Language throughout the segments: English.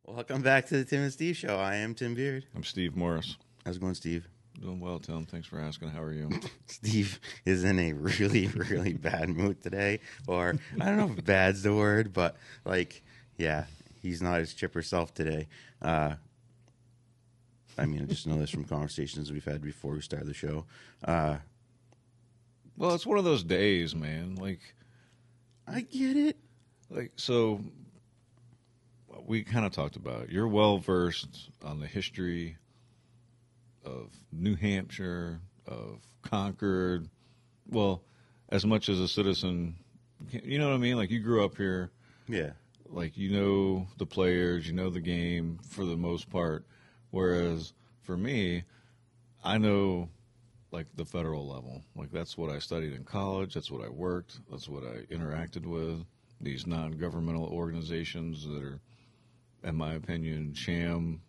Welcome back to the Tim and Steve Show. I am Tim Beard. I'm Steve Morris. How's it going, Steve? Doing well, Tim. Thanks for asking. How are you? Steve is in a really, really bad mood today. Or, I don't know if bad's the word, but, yeah, he's not his chipper self today. I just know this from conversations we've had before we started the show. Well, it's one of those days, man. I get it. So we kind of talked about it. You're well versed on the history of New Hampshire, of Concord. Well, as much as a citizen, you know what I mean? Like, you grew up here. Yeah. Like, you know the players, you know the game for the most part. Whereas for me, I know, like, the federal level. Like, that's what I studied in college. That's what I worked. That's what I interacted with. These non-governmental organizations that are, in my opinion, sham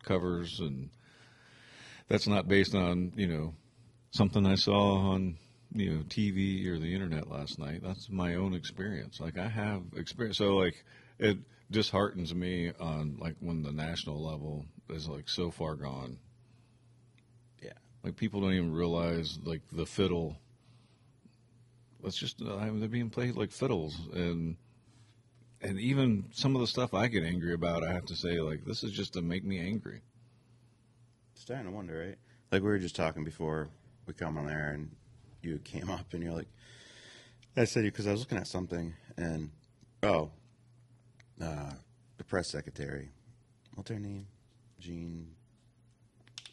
covers. And that's not based on, something I saw on, TV or the internet last night. That's my own experience. Like, I have experience. So, like, it disheartens me on, like, when the national level is, like, so far gone. Yeah. Like, people don't even realize, like, the fiddle. It's just, they're being played like fiddles. And even some of the stuff I get angry about, I have to say, like, this is just to make me angry. Starting to wonder, right? Like, we were just talking before we come on there, and you came up, and you're like, I said you because I was looking at something, and, the press secretary, what's her name? Jean.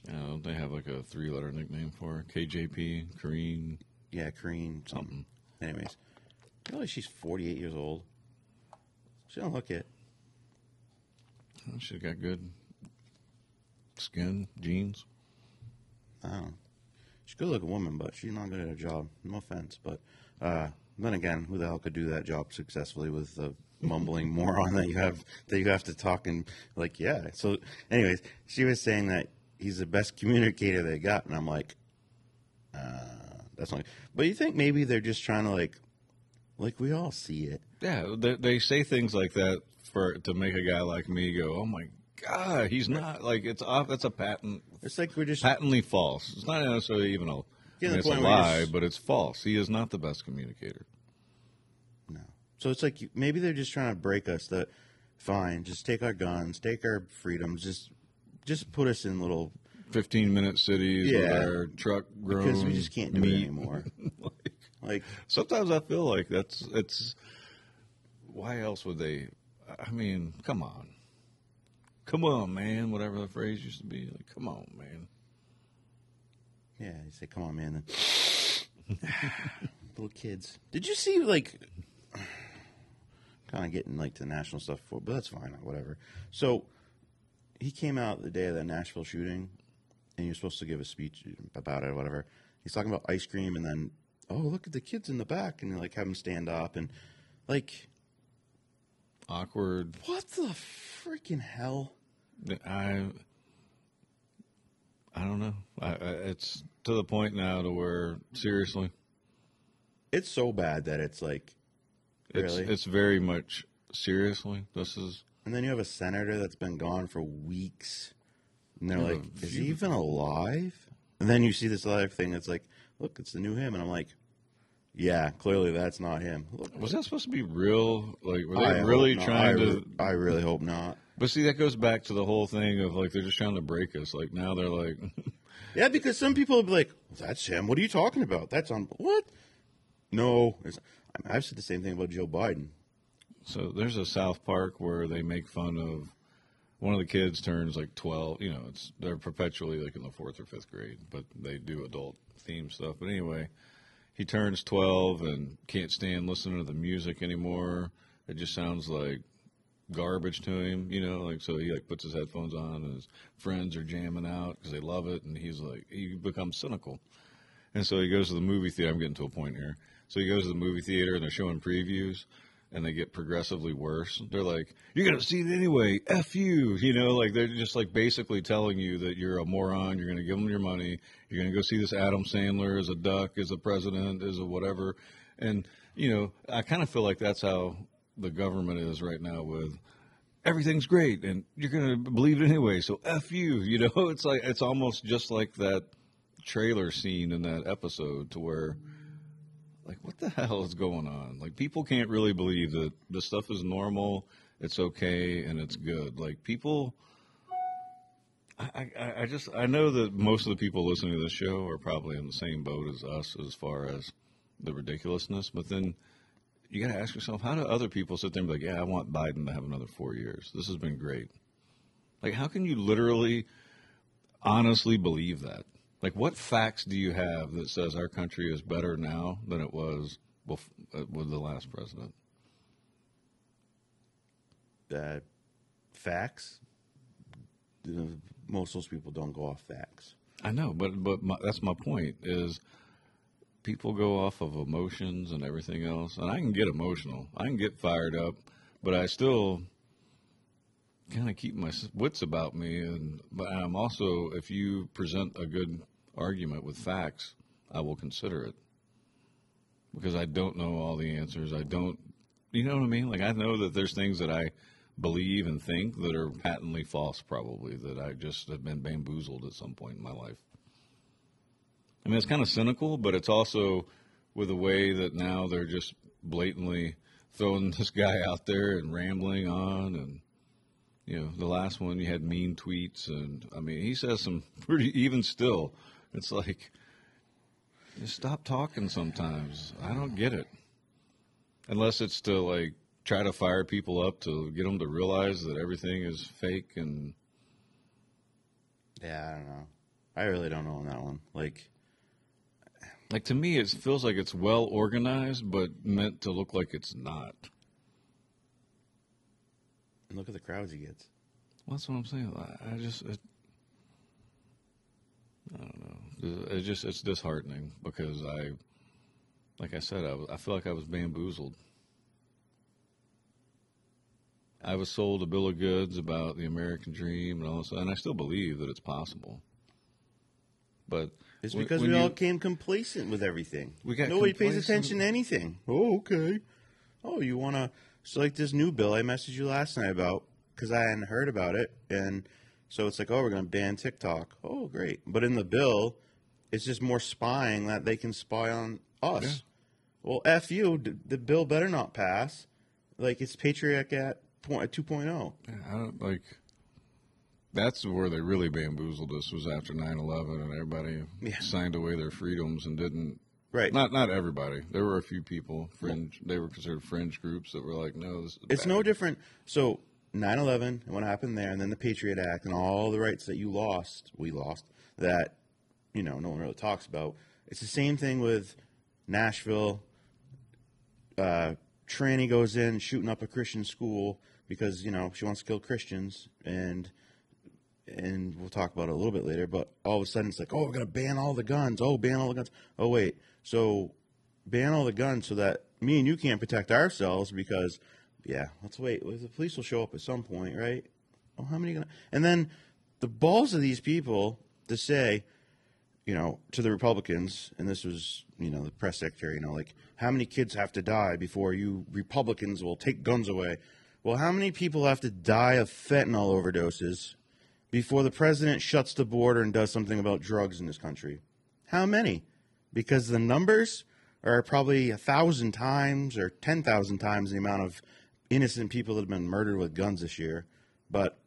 They have, like, a 3-letter nickname for her. KJP, Karine. Yeah, Karine, something. Anyways, really, she's 48 years old. She don't look it. She's got good skin, jeans. I don't know. She's a good-looking woman, but she's not good at her job. No offense, but then again, who the hell could do that job successfully with the mumbling moron that you have to talk and yeah. So, anyways, she was saying that he's the best communicator they got, and I'm like, that's not. But you think maybe they're just trying to like we all see it. Yeah, they say things like that to make a guy like me go, oh my God, he's not, like, it's off. That's a patent. It's like we're just patently false. It's not necessarily even it's a lie, but it's false. He is not the best communicator. No. So it's like maybe they're just trying to break us. That fine, just take our guns, take our freedoms, just put us in little 15-minute cities with our truck grown because we just can't do meat. it anymore. like sometimes I feel like it's. Why else would they? I mean, come on, man. Whatever the phrase used to be, like, come on, man. Yeah, you say, come on, man. Little kids. Did you see, kind of getting, to the national stuff before, but that's fine, whatever. So, he came out the day of that Nashville shooting, and you're supposed to give a speech about it or whatever. He's talking about ice cream, and then, look at the kids in the back, and, have them stand up, and, awkward. What the freaking hell? I don't know. It's to the point now to where, seriously, it's so bad that it's really. It's very much seriously. This is. And then you have a senator that's been gone for weeks, and they're like, "Is he even alive?" And then you see this other thing that's like, "Look, it's the new him," and I'm like, "Yeah, clearly that's not him." Look, was that supposed to be real? Like, were they really trying to? I really hope not. But see, that goes back to the whole thing of, like, they're just trying to break us. Like, now they're like... Yeah, because some people will be like, that's him. What are you talking about? That's on... What? No. I've said the same thing about Joe Biden. So there's a South Park where they make fun of... One of the kids turns, 12. They're perpetually, in the 4th or 5th grade. But they do adult theme stuff. But anyway, he turns 12 and can't stand listening to the music anymore. It just sounds like... garbage to him, so he puts his headphones on and his friends are jamming out because they love it, and he becomes cynical, and so he goes to the movie theater. I'm getting to a point here. So he goes to the movie theater and they're showing previews, and they get progressively worse. They're like, "You're gonna see it anyway, F you," they're just basically telling you that you're a moron. You're gonna give them your money. You're gonna go see this Adam Sandler as a duck, as a president, as a whatever, and I kind of feel like that's how the government is right now with everything's great and you're going to believe it anyway. So F you, you know, it's like, it's almost just like that trailer scene in that episode to where like, what the hell is going on? Like, people can't really believe that this stuff is normal, it's okay, and it's good. Like, people, I know that most of the people listening to this show are probably in the same boat as us as far as the ridiculousness, but then you got to ask yourself, how do other people sit there and be like, yeah, I want Biden to have another 4 years. This has been great. Like, how can you literally, honestly believe that? Like, what facts do you have that says our country is better now than it was with the last president? Facts. Most of those people don't go off facts. I know, but that's my point, is people go off of emotions and everything else. And I can get emotional. I can get fired up, but I still kind of keep my wits about me. But I'm also, if you present a good argument with facts, I will consider it, because I don't know all the answers. I don't, you know what I mean? Like, I know that there's things that I believe and think that are patently false, probably, that I just have been bamboozled at some point in my life. I mean, it's kind of cynical, but it's also with the way that now they're just blatantly throwing this guy out there and rambling on. And, you know, the last one, you had mean tweets. And, I mean, he says some pretty, even still, it's like, just stop talking sometimes. I don't get it. Unless it's to, like, try to fire people up to get them to realize that everything is fake. And yeah, I don't know. I really don't know on that one. Like, to me, it feels like it's well organized, but meant to look like it's not. and look at the crowds he gets. Well, that's what I'm saying. I don't know. It's disheartening, because like I said, I feel like I was bamboozled. I was sold a bill of goods about the American dream and all this, and I still believe that it's possible. But it's because we all came complacent with everything. Nobody pays attention to anything. Oh, okay. Oh, you want to... So, like this new bill I messaged you last night about, because I hadn't heard about it, and so it's like, oh, we're going to ban TikTok. Oh, great. But in the bill, it's just more spying that they can spy on us. Yeah. Well, F you. The bill better not pass. Like, it's Patriot Act 2.0. Yeah, that's where they really bamboozled us, was after 9/11, and everybody signed away their freedoms and didn't. Right. Not everybody. There were a few people, fringe. They were considered fringe groups that were like, no, this is it's bad. No different. So 9/11 and what happened there, and then the Patriot Act and all the rights that we lost, that, you know, no one really talks about. It's the same thing with Nashville. Tranny goes in shooting up a Christian school because, you know, she wants to kill Christians, and we'll talk about it a little bit later, but all of a sudden it's like, oh, we're going to ban all the guns. Oh, ban all the guns. Oh, wait. So ban all the guns so that me and you can't protect ourselves because, yeah, let's wait. The police will show up at some point, right? Oh, how many? And then the balls of these people to say, you know, to the Republicans, and this was, you know, the press secretary, you know, like, how many kids have to die before you Republicans will take guns away? Well, how many people have to die of fentanyl overdoses before the president shuts the border and does something about drugs in this country? How many? Because the numbers are probably 1,000 times or 10,000 times the amount of innocent people that have been murdered with guns this year. But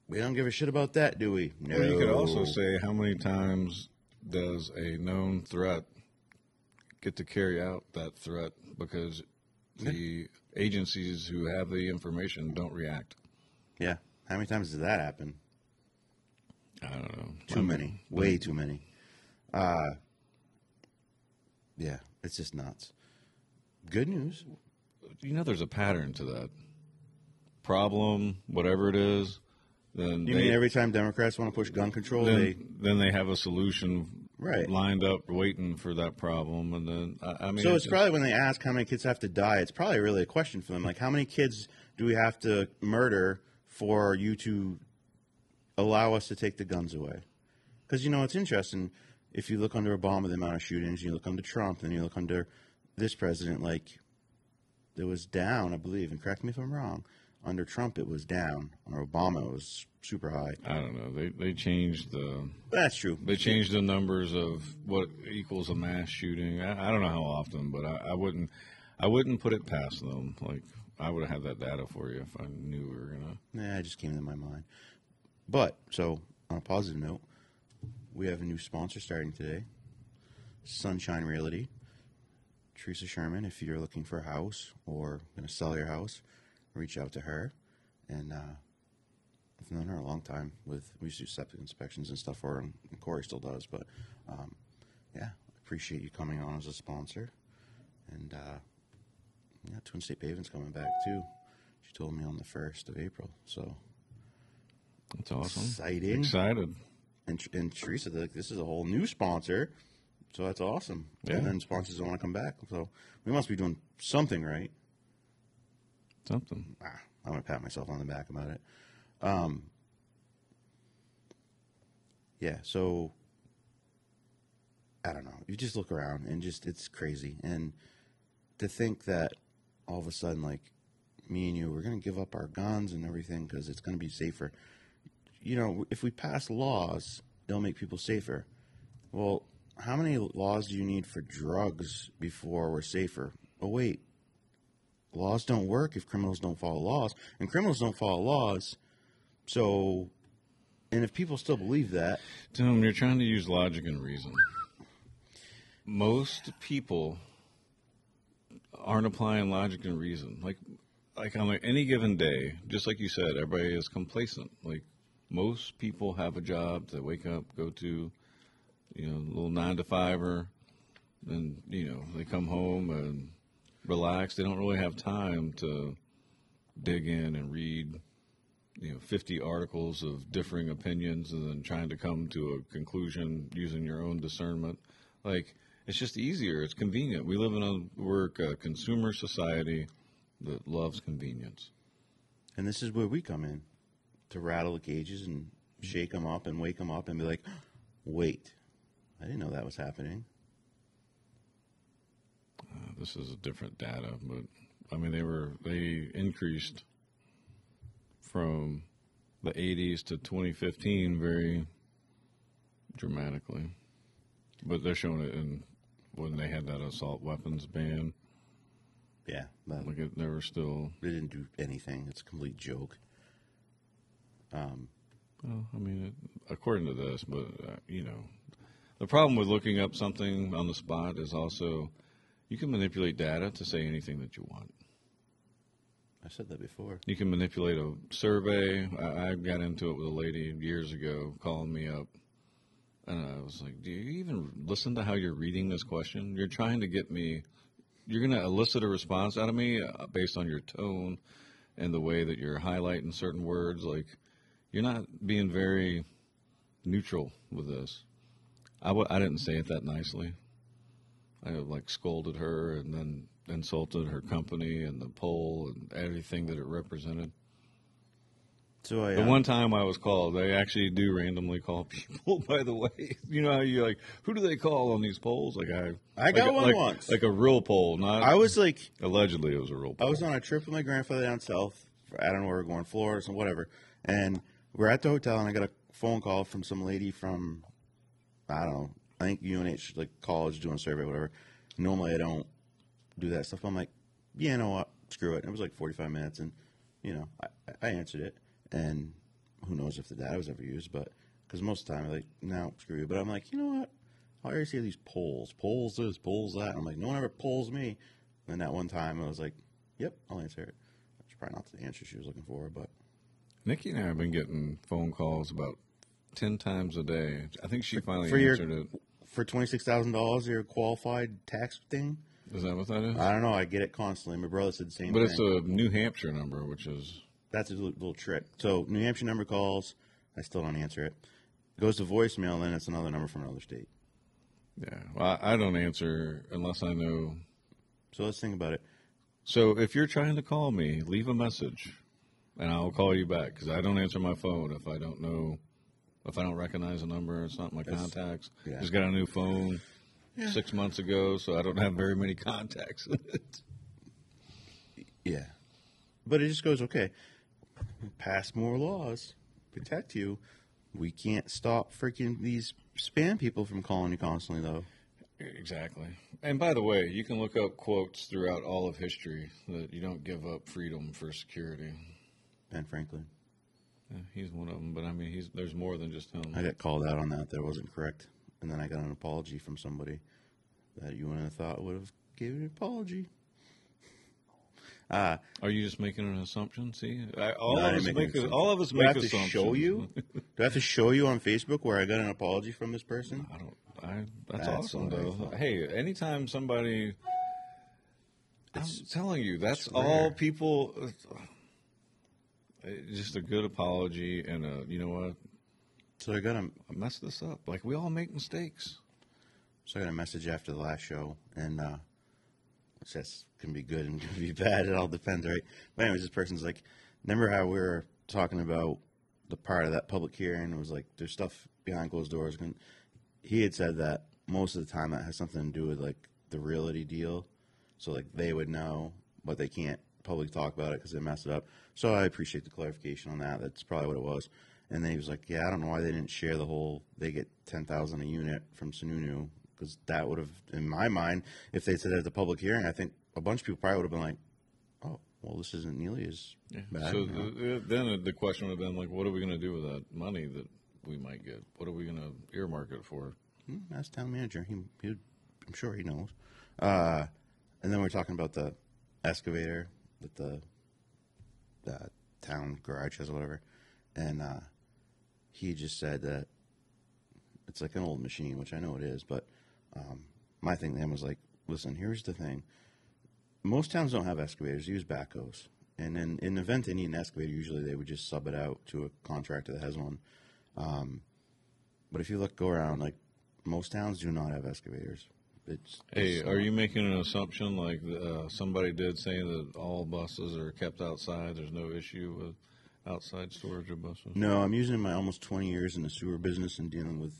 we don't give a shit about that, do we? No. Well, you could also say, how many times does a known threat get to carry out that threat because the agencies who have the information don't react? Yeah. How many times does that happen? I don't know. Too many. Way too many. Yeah, it's just nuts. Good news. You know, there's a pattern to that. Problem, whatever it is. Then you mean every time Democrats want to push gun control, then they have a solution lined up waiting for that problem, and then I mean. So it's probably when they ask how many kids have to die, it's probably really a question for them, like how many kids do we have to murder for you to allow us to take the guns away? Because, you know, it's interesting. If you look under Obama, the amount of shootings, you look under Trump, and you look under this president, like, it was down, I believe, and correct me if I'm wrong, Under Trump, it was down. Under Obama, it was super high. I don't know. They changed That's true. they changed the numbers of what equals a mass shooting. I don't know how often, but I wouldn't put it past them. Like, I would have had that data for you if I knew we were gonna. Nah, it just came into my mind. But so on a positive note, we have a new sponsor starting today. Sunshine Realty. Teresa Sherman, if you're looking for a house or going to sell your house, reach out to her. And I've known her a long time. We used to do septic inspections and stuff for her, and Corey still does. But yeah, appreciate you coming on as a sponsor. And yeah, Twin State Paving's coming back too. She told me on the 1st of April. So That's awesome. exciting. Excited. And Teresa, this is a whole new sponsor. So that's awesome. Yeah. And then sponsors don't want to come back. So we must be doing something right. Something. I'm going to pat myself on the back about it. Yeah, so I don't know. You just look around and it's crazy. And to think that all of a sudden, like, me and you, we're going to give up our guns and everything because it's going to be safer. You know, if we pass laws, they'll make people safer. Well, how many laws do you need for drugs before we're safer? Oh, wait. Laws don't work if criminals don't follow laws. And criminals don't follow laws. So, and if people still believe that. Tim, you're trying to use logic and reason. Most people aren't applying logic and reason. Like on any given day, just like you said, everybody is complacent. Like, most people have a job to wake up, go to, a little 9 to 5er, and, they come home and relax. They don't really have time to dig in and read, 50 articles of differing opinions and then trying to come to a conclusion using your own discernment. Like, it's just easier. It's convenient. We're a consumer society that loves convenience. And this is where we come in, to rattle the cages and shake them up and wake them up and be like, wait, I didn't know that was happening. This is a different data, but I mean, they increased from the 80s to 2015 very dramatically. But they're showing it when they had that assault weapons ban. Yeah. They were still. They didn't do anything. It's a complete joke. Well, I mean, according to this, but, the problem with looking up something on the spot is also you can manipulate data to say anything that you want. I said that before. You can manipulate a survey. I got into it with a lady years ago calling me up, and I was like, do you even listen to how you're reading this question? You're trying to get me, you're going to elicit a response out of me based on your tone and the way that you're highlighting certain words. Like, you're not being very neutral with this. I didn't say it that nicely. I scolded her and then insulted her company and the poll and everything that it represented. So The one time I was called, they actually do randomly call people, by the way. You know how you who do they call on these polls? I got one once. Like a real poll, not. I was like. Allegedly, it was a real poll. I was on a trip with my grandfather down south. I don't know where we're going, Florida or something, whatever. And we're at the hotel, and I got a phone call from some lady from, I don't know, I think UNH, college, doing a survey, whatever. Normally I don't do that stuff. I'm like, yeah, you know what? Screw it. And it was 45 minutes, and, I answered it. And who knows if the data was ever used, but because most of the time I'm like, no, screw you. But I'm like, you know what? I always see these polls this, polls that. I'm like, no one ever polls me. And that one time I was like, yep, I'll answer it. That's probably not the answer she was looking for, but. Nikki and I have been getting phone calls about 10 times a day. I think she finally for answered it. For $26,000, your qualified tax thing? Is that what that is? I don't know. I get it constantly. My brother said the same But thing. it's a New Hampshire number, which is. That's a little trick. So New Hampshire number calls. I still don't answer it. It goes to voicemail, and then it's another number from another state. Yeah. Well, I don't answer unless I know. So let's think about it. So if you're trying to call me, leave a message, and I'll call you back because I don't answer my phone if I don't know, if I don't recognize a number. It's not my contacts. Yeah. Just got a new phone 6 months ago, so I don't have very many contacts. Yeah. But it just goes, okay, pass more laws, protect you. We can't stop freaking these spam people from calling you constantly, though. Exactly. And by the way, you can look up quotes throughout all of history that you don't give up freedom for security. Ben Franklin. Yeah, he's one of them, but I mean, there's more than just him. I got called out on that. That wasn't correct. And then I got an apology from somebody that you wouldn't have thought would have given an apology. Are you just making an assumption? See, all of us make assumptions. make Do I have assumptions. to show you? Do I have to show you on Facebook where I got an apology from this person? I don't. That's That's awesome, what I though. thought. Hey, anytime somebody, I'm telling you, that's it's rare. all people. Just a good apology and you know what? So I got a I messed this up. Like we all make mistakes. So I got a message after the last show, and it just can be good and can be bad. It all depends, right? But anyways, this person's like, remember how we were talking about the part of that public hearing? It was like there's stuff behind closed doors. And he had said that most of the time that has something to do with like the realty deal. So like they would know, but they can't publicly talk about it because they messed it up. So I appreciate the clarification on that. That's probably what it was. And then he was like, yeah, I don't know why they didn't share the whole, they get 10,000 a unit from Sununu. Because that would have, in my mind, if they said it at the public hearing, I think a bunch of people probably would have been like, oh, well, this isn't nearly as bad. So then the question would have been like, what are we going to do with that money that we might get? What are we going to earmark it for? Ask town manager. I'm sure he knows. And then we're talking about the excavator that the town garage has or whatever. And he just said that it's like an old machine, which I know it is, but my thing to him was like, listen, here's the thing. Most towns don't have excavators. They use backhoes. And in an event they need an excavator, usually they would just sub it out to a contractor that has one. But if you go around, like, most towns do not have excavators. Hey, are you making an assumption like somebody did say that all buses are kept outside? There's no issue with outside storage of buses? No, I'm using my almost 20 years in the sewer business and dealing with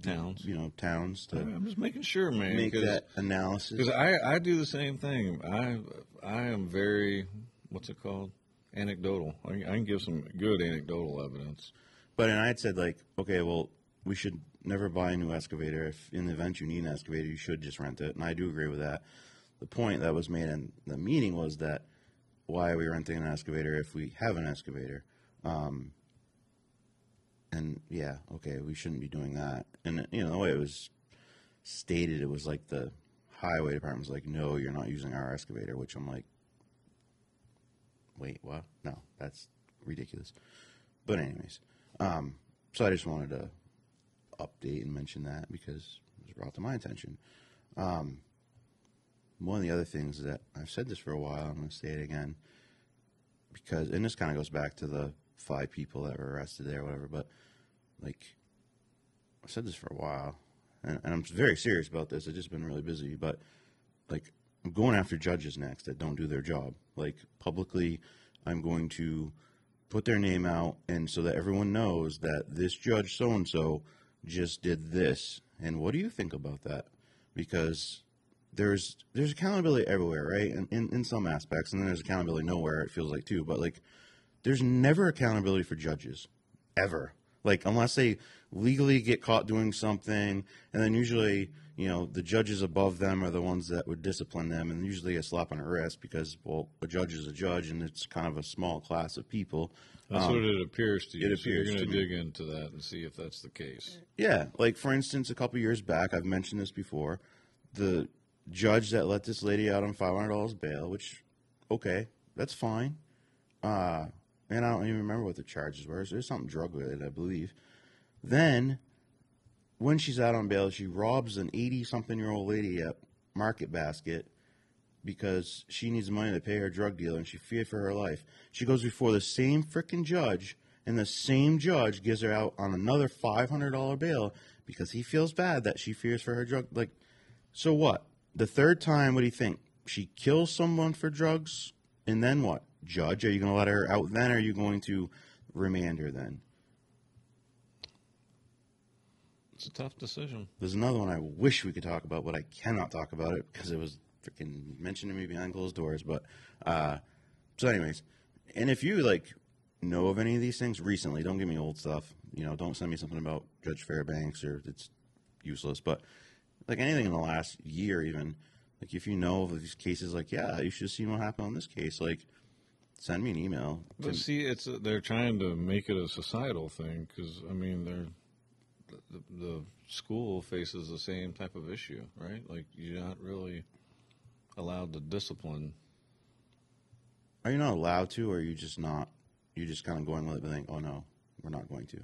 Towns. Towns to I'm just making sure, man. make that analysis. Because I do the same thing. I am very, what's it called? Anecdotal. I can give some good anecdotal evidence. But and I had said like, okay, well, we should never buy a new excavator. If in the event you need an excavator, you should just rent it. And I do agree with that. The point that was made in the meeting was that why are we renting an excavator if we have an excavator? And yeah, okay, we shouldn't be doing that. And the way it was stated, it was like the highway department was like, no, you're not using our excavator, which I'm like, wait, what? No, that's ridiculous. But anyways, so I just wanted to update and mention that because it was brought to my attention. One of the other things that I've said this for a while, I'm going to say it again, because, and this kind of goes back to the 5 people that were arrested there or whatever, but like, I've said this for a while, and I'm very serious about this. I've just been really busy, but like, I'm going after judges next that don't do their job. Like, publicly, I'm going to put their name out, and so that everyone knows that this judge so-and-so just did this. And what do you think about that? Because there's accountability everywhere, right? And in some aspects, and then there's accountability nowhere, it feels like, too. But, like, there's never accountability for judges, ever. Like, unless they legally get caught doing something, and then usually, the judges above them are the ones that would discipline them, and usually a slap on the wrist because, well, a judge is a judge, and it's kind of a small class of people. That's what it appears to you. It so you're appears going to to me. dig into that and see if that's the case. Yeah, like, for instance, a couple years back, I've mentioned this before, the judge that let this lady out on $500 bail, which, okay, that's fine. And I don't even remember what the charges were. There's something drug-related, I believe. Then, when she's out on bail, she robs an 80-something-year-old lady at Market Basket because she needs money to pay her drug dealer, and she feared for her life. She goes before the same frickin' judge, and the same judge gives her out on another $500 bail because he feels bad that she fears for her drug. Like, so what? The third time, what do you think? She kills someone for drugs, and then what? Judge, are you going to let her out then, or are you going to remand her then? It's a tough decision. There's another one I wish we could talk about, but I cannot talk about it because it was freaking mentioned to me behind closed doors. But so anyways, And if you like know of any of these things recently, don't give me old stuff. Don't send me something about Judge Fairbanks or it's useless. But like anything in the last year, even like if you know of these cases, like yeah, you should have seen what happened on this case. Like send me an email. But see, they're trying to make it a societal thing because I mean, the school faces the same type of issue, right? Like you're not really allowed to discipline. Are you not allowed to, or are you just not? You're just kind of going with it, but think, oh no, we're not going to.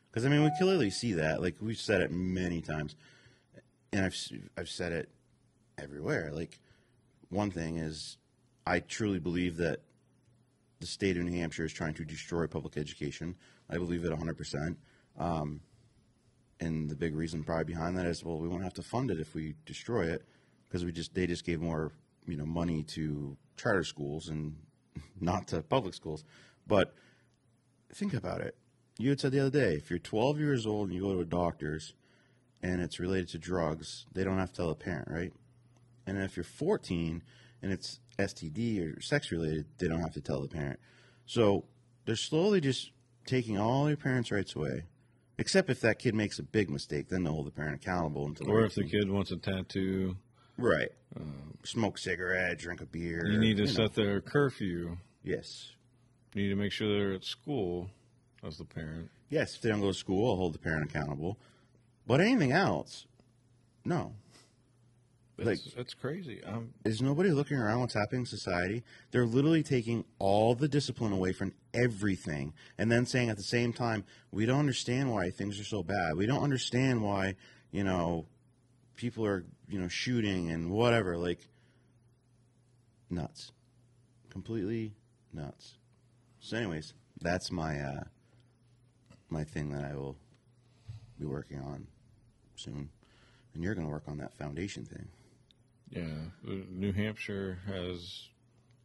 Because I mean, we clearly see that. Like we've said it many times, and I've said it everywhere. Like one thing is, I truly believe that the state of New Hampshire is trying to destroy public education. I believe it 100%. And the big reason probably behind that is, well, we won't have to fund it if we destroy it, because they just gave more money to charter schools and not to public schools. But think about it. You had said the other day, if you're 12 years old and you go to a doctor's and it's related to drugs, they don't have to tell a parent, right? And if you're 14 and it's STD or sex related, they don't have to tell the parent. So they're slowly just taking all your parents' rights away, except if that kid makes a big mistake, then they'll hold the parent accountable. Or if the kid wants a tattoo. Right. Smoke a cigarette, drink a beer. You need to set their curfew. Yes. You need to make sure they're at school as the parent. Yes, if they don't go to school, I'll hold the parent accountable. But anything else, no. That's crazy. Is nobody looking around what's happening in society? They're literally taking all the discipline away from everything and then saying at the same time, we don't understand why things are so bad. We don't understand why, people are, shooting and whatever. Like, nuts. Completely nuts. So anyways, that's my my thing that I will be working on soon. And you're going to work on that foundation thing. Yeah, New Hampshire has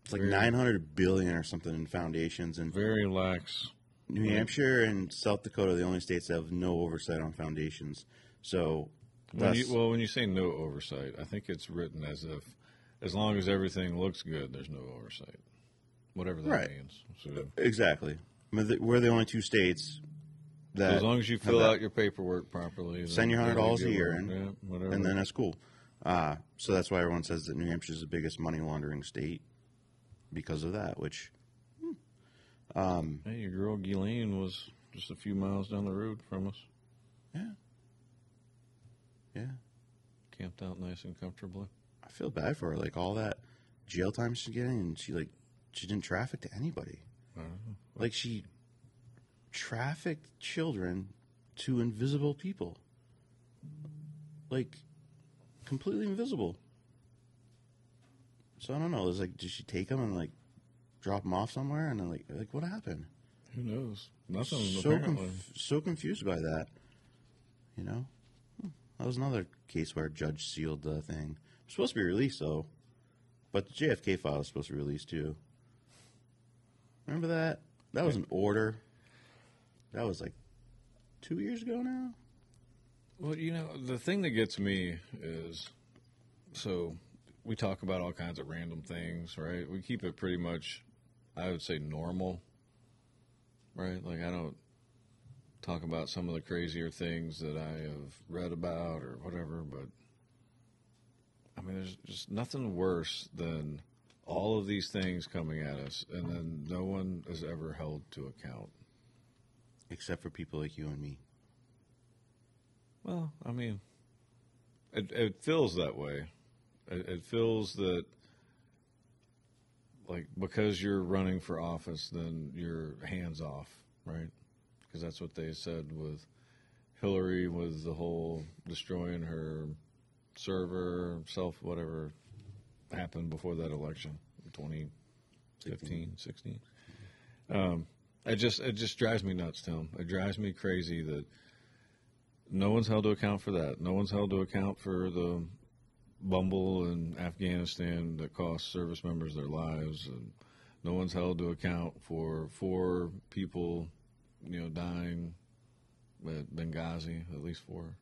it's like 900 billion or something in foundations, and very lax. New Hampshire and South Dakota are the only states that have no oversight on foundations. So, when you say no oversight, I think it's written as if as long as everything looks good, there's no oversight, whatever that means. So, exactly, we're the only two states that as long as you fill out your paperwork properly, send your $100 a year in, whatever. And then that's cool. So that's why everyone says that New Hampshire is the biggest money laundering state because of that. Which, hey, your girl Ghislaine was just a few miles down the road from us. Yeah, camped out nice and comfortably. I feel bad for her. Like all that jail time she's getting, and she didn't traffic to anybody. Like she trafficked children to invisible people. Like completely invisible. So I don't know. It's like, did she take them and drop them off somewhere? And then like what happened? Who knows? Nothing. So confused by that. That was another case where a judge sealed the thing. It's supposed to be released though, but the JFK file is supposed to be released too. Remember that? That was an order. That was 2 years ago now. Well, the thing that gets me is, so we talk about all kinds of random things, right? We keep it pretty much, I would say, normal, right? Like I don't talk about some of the crazier things that I have read about or whatever, but I mean, there's just nothing worse than all of these things coming at us and then no one is ever held to account. Except for people like you and me. Well, I mean, it feels that way. It feels that, because you're running for office, then you're hands off, right? Because that's what they said with Hillary, with the whole destroying her server, whatever happened before that election, 2015, 16. It just drives me nuts, Tim. It drives me crazy that no one's held to account for that. No one's held to account for the bumble in Afghanistan that cost service members their lives, and no one's held to account for 4 people, dying at Benghazi, at least 4.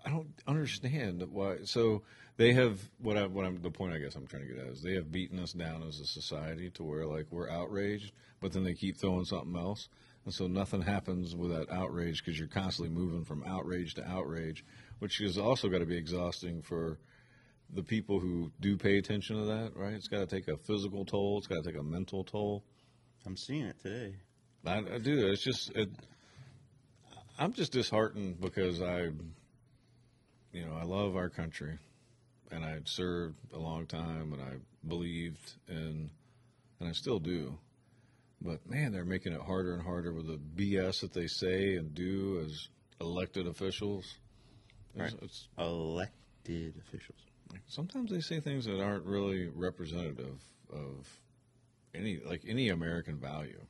I don't understand why. So they have the point I guess I'm trying to get at is they have beaten us down as a society to where like we're outraged, but then they keep throwing something else, and so nothing happens with that outrage because you're constantly moving from outrage to outrage, which is also got to be exhausting for the people who do pay attention to that. Right? It's got to take a physical toll. It's got to take a mental toll. I'm seeing it today. I do. It's just I'm just disheartened because I love our country, and I served a long time, and I believed in, and I still do. But man, they're making it harder and harder with the BS that they say and do as elected officials. Right. It's Elected officials. sometimes they say things that aren't really representative of any American value.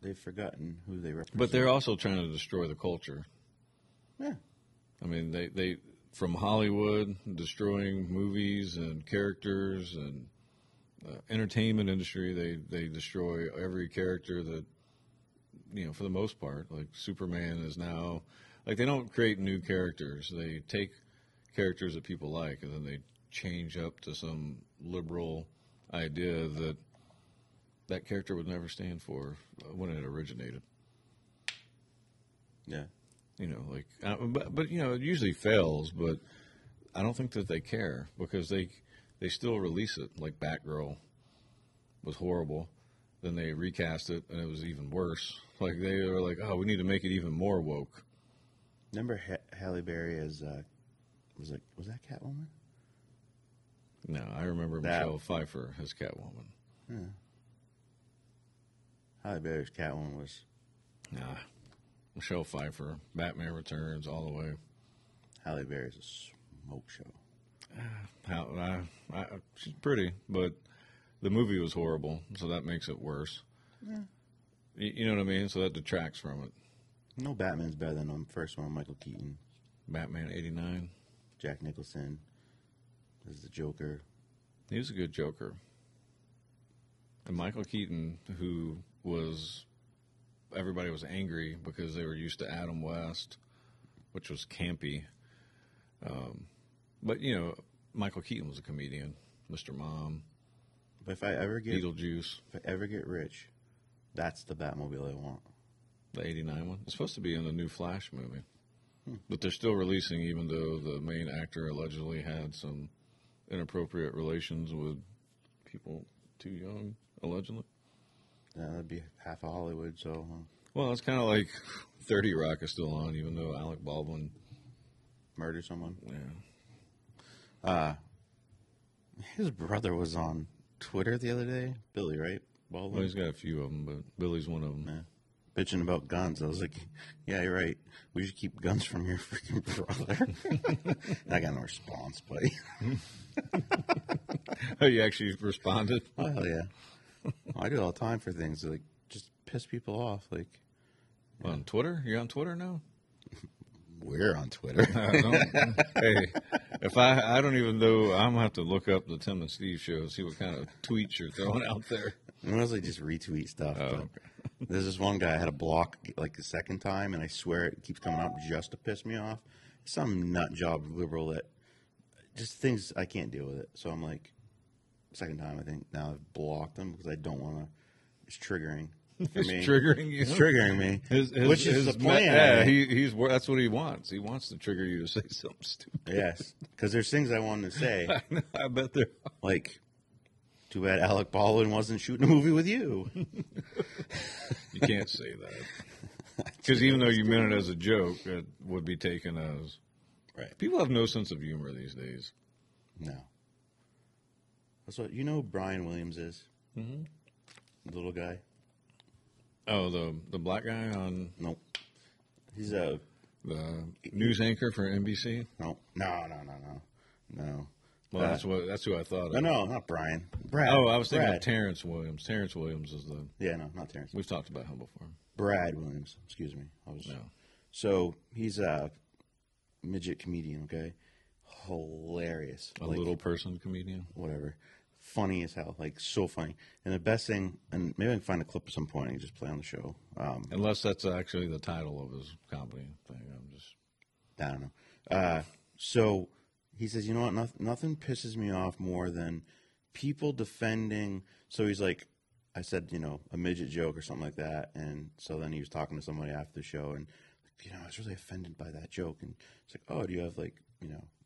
They've forgotten who they represent. But they're also trying to destroy the culture. Yeah. I mean, they from Hollywood destroying movies and characters and entertainment industry. They destroy every character that for the most part. Like Superman is now like they don't create new characters. They take characters that people like and then they change up to some liberal idea that character would never stand for when it originated. Yeah. But it usually fails. But I don't think that they care because they still release it. Like Batgirl was horrible, then they recast it and it was even worse. Like they were like, oh, we need to make it even more woke. Remember Halle Berry as was that Catwoman? No, I remember Michelle Pfeiffer as Catwoman. Yeah. Halle Berry's Catwoman was. Nah, Michelle Pfeiffer, Batman Returns, all the way. Halle Berry's a smoke show. She's pretty, but the movie was horrible, so that makes it worse. Yeah. You know what I mean? So that detracts from it. No Batman's better than the first one, Michael Keaton. Batman '89. Jack Nicholson is the Joker. He was a good Joker. And Michael Keaton, who everybody was angry because they were used to Adam West, which was campy. But, Michael Keaton was a comedian, Mr. Mom, But if I ever Beetlejuice, get rich, that's the Batmobile I want. the '89 one. It's supposed to be in the new Flash movie. But they're still releasing, even though the main actor allegedly had some inappropriate relations with people too young, allegedly. Yeah, that'd be half of Hollywood, so. Well, it's kind of like 30 Rock is still on, even though Alec Baldwin Murder someone? Yeah. His brother was on Twitter the other day. Billy, right? Baldwin? Well, he's got a few of them, but Billy's one of them. Yeah. Bitching about guns. I was like, yeah, you're right. We should keep guns from your freaking brother. I got no response, buddy. Oh, you actually responded? Oh, hell yeah. I do it all the time for things like just piss people off. Like, On Twitter? You're on Twitter now? we're on Twitter. Hey, if I don't even know, I'm going to have to look up the Tim and Steve show, see what kind of tweets you're throwing out there. I mostly just retweet stuff. Oh, But okay. there's this one guy I had to block like the second time, and I swear it keeps coming up just to piss me off. Some nut job liberal that just things I can't deal with it. So I'm like, second time I think now I've blocked him because I don't want to. It's triggering for It's me. triggering you. It's triggering me. His, which is the plan. Yeah, he's that's what he wants. He wants to trigger you to say something stupid. Yes, because there's things I wanted to say, I bet there. like, too bad Alec Baldwin wasn't shooting a movie with you. You can't say that because even though you meant it as a joke, it would be taken as Right. People have no sense of humor these days. No. That's what Brian Williams is. Mm-hmm. The little guy. Oh, the black guy on Nope. He's a the news anchor for NBC. no. Well, that's who I thought. No, of. no, not Brian. Brad. Oh, I was thinking Brad. of Terrence Williams. Terrence Williams is the. Yeah, no, not Terrence. We've talked about him before. Brad Williams. Excuse me. No. So he's a midget comedian. Okay, hilarious. A little person comedian. Whatever. Funny as hell. Like so funny. And the best thing, and maybe I can find a clip at some point and just play on the show. Unless that's actually the title of his comedy thing. I don't know. So he says, you know what? Nothing pisses me off more than people defending. So he's like, I said, a midget joke or something like that. And so then he was talking to somebody after the show and, I was really offended by that joke. And it's like, oh, do you have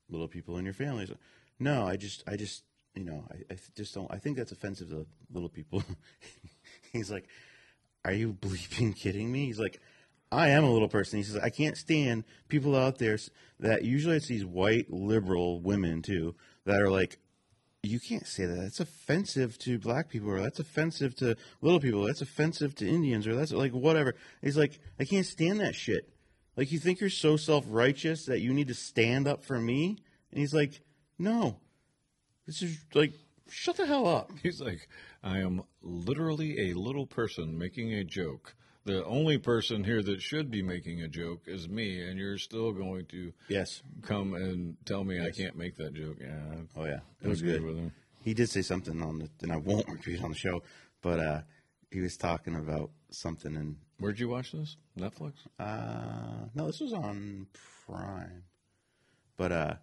little people in your family? So, no, I just, I just don't, I think that's offensive to little people. He's like, are you bleeping kidding me? He's like, I am a little person. He says, I can't stand people out there that usually it's these white liberal women too that are like, you can't say that. That's offensive to black people, or that's offensive to little people. That's offensive to Indians, or that's like whatever. He's like, I can't stand that shit. Like, you think you're so self-righteous that you need to stand up for me? And he's like, no. This is like, shut the hell up. He's like, I am literally a little person making a joke. The only person here that should be making a joke is me, and you're still going to come and tell me I can't make that joke. Yeah. Oh, yeah. It was good. With him. He did say something and I won't repeat on the show, but he was talking about something. And where'd you watch this? Netflix? No, this was on Prime. But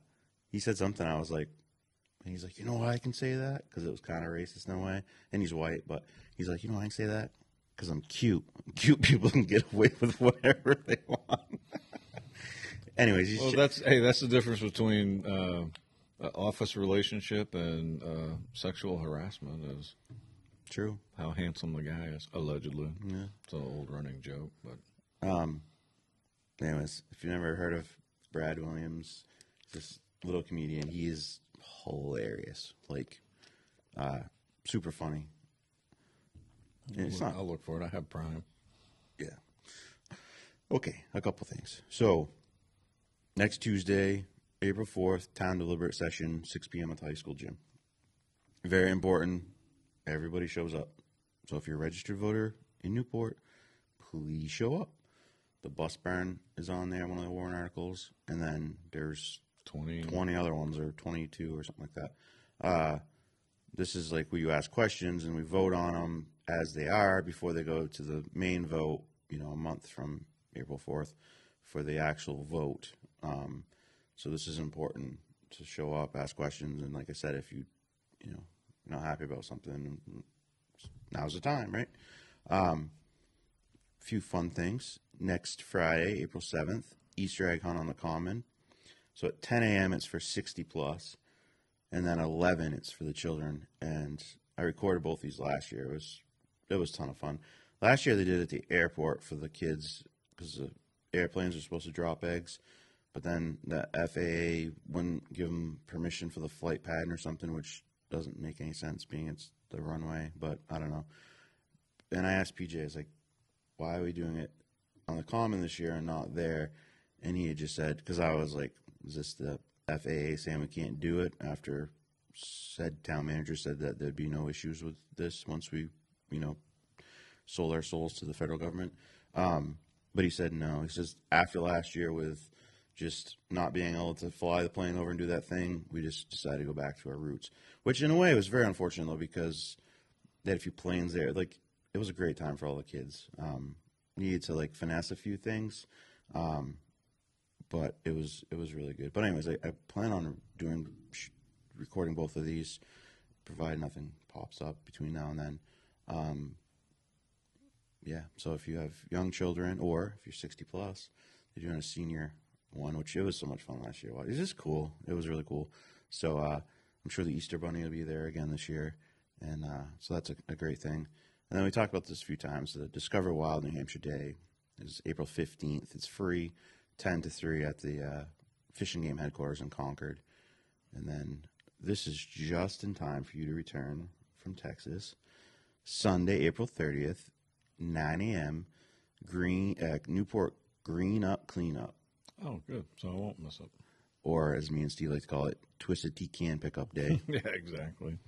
he said something. I was like, and he's like, you know why I can say that? Because it was kind of racist in a way. And he's white, but he's like, you know why I can say that? Because I'm cute. Cute people can get away with whatever they want. Anyways, well, that's the difference between office relationship and sexual harassment is true. How handsome the guy is, allegedly. Yeah, it's an old running joke, but anyways, if you never heard of Brad Williams, this little comedian, he is hilarious, like super funny. I'll look for it. I have Prime. Yeah. Okay, a couple things. So, next Tuesday, April 4th, town deliberate session, 6 p.m. at the high school gym. Very important. Everybody shows up. So, if you're a registered voter in Newport, please show up. The bus barn is on there, one of the Warren articles, and then there's 20 other ones, or 22 or something like that. This is like where you ask questions and we vote on them as they are before they go to the main vote, a month from April 4th for the actual vote. So this is important to show up, ask questions, and like I said, if you're not happy about something, now's the time, right? Few fun things. Next Friday, April 7th, Easter egg hunt on the Common. So at 10 a.m. it's for 60 plus. And then 11, it's for the children. And I recorded both these last year. It was a ton of fun. Last year they did it at the airport for the kids because the airplanes are supposed to drop eggs. But then the FAA wouldn't give them permission for the flight pattern or something, which doesn't make any sense being it's the runway. But I don't know. And I asked PJ, I was like, why are we doing it on the Common this year and not there? And he had just said, because I was like, is this the FAA saying we can't do it after said town manager said that there'd be no issues with this once we, sold our souls to the federal government. But he said no. He says after last year with just not being able to fly the plane over and do that thing, we just decided to go back to our roots, which in a way was very unfortunate though, because they had a few planes there. Like, it was a great time for all the kids. Needed to like finesse a few things. But it was really good. But anyways, I plan on recording both of these, provided nothing pops up between now and then. Yeah, so if you have young children or if you're 60 plus, they're doing a senior one, which it was so much fun last year. It was just cool. It was really cool. So I'm sure the Easter Bunny will be there again this year. And so that's a great thing. And then we talked about this a few times. The Discover Wild New Hampshire Day is April 15th. It's free. 10 to 3 at the Fish and Game headquarters in Concord. And then this is just in time for you to return from Texas. Sunday, April 30th, 9 a.m., Newport Green Up Cleanup. Oh, good. So I won't miss it. Or, as me and Steve like to call it, Twisted Tea Can Pickup Day. Yeah, exactly.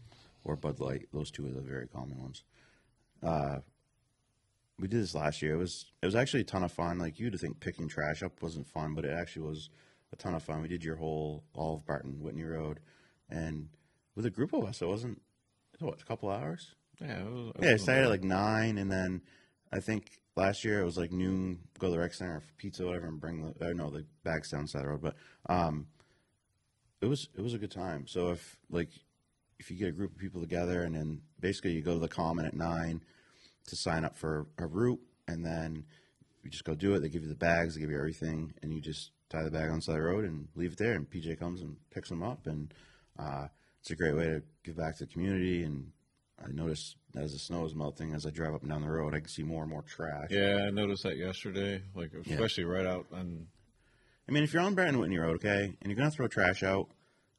Or Bud Light. Those two are the very common ones. We did this last year. It was actually a ton of fun. Like, you'd think picking trash up wasn't fun, but it actually was a ton of fun. We did your whole Olive Barton, Whitney Road, and with a group of us, it wasn't, a couple hours? Yeah, it started at like 9, and then I think last year it was like noon, go to the rec center for pizza, whatever, and bring the bags down the side of the road. But it was a good time. So if you get a group of people together, and then basically you go to the common at 9 to sign up for a route, and then you just go do it. They give you the bags, they give you everything, and you just tie the bag on the side of the road and leave it there. And PJ comes and picks them up, and it's a great way to give back to the community. And I noticed as the snow is melting, as I drive up and down the road, I can see more and more trash. Yeah, I noticed that yesterday, like especially right out on. I mean, if you're on Barton Whitney Road, okay, and you're going to throw trash out,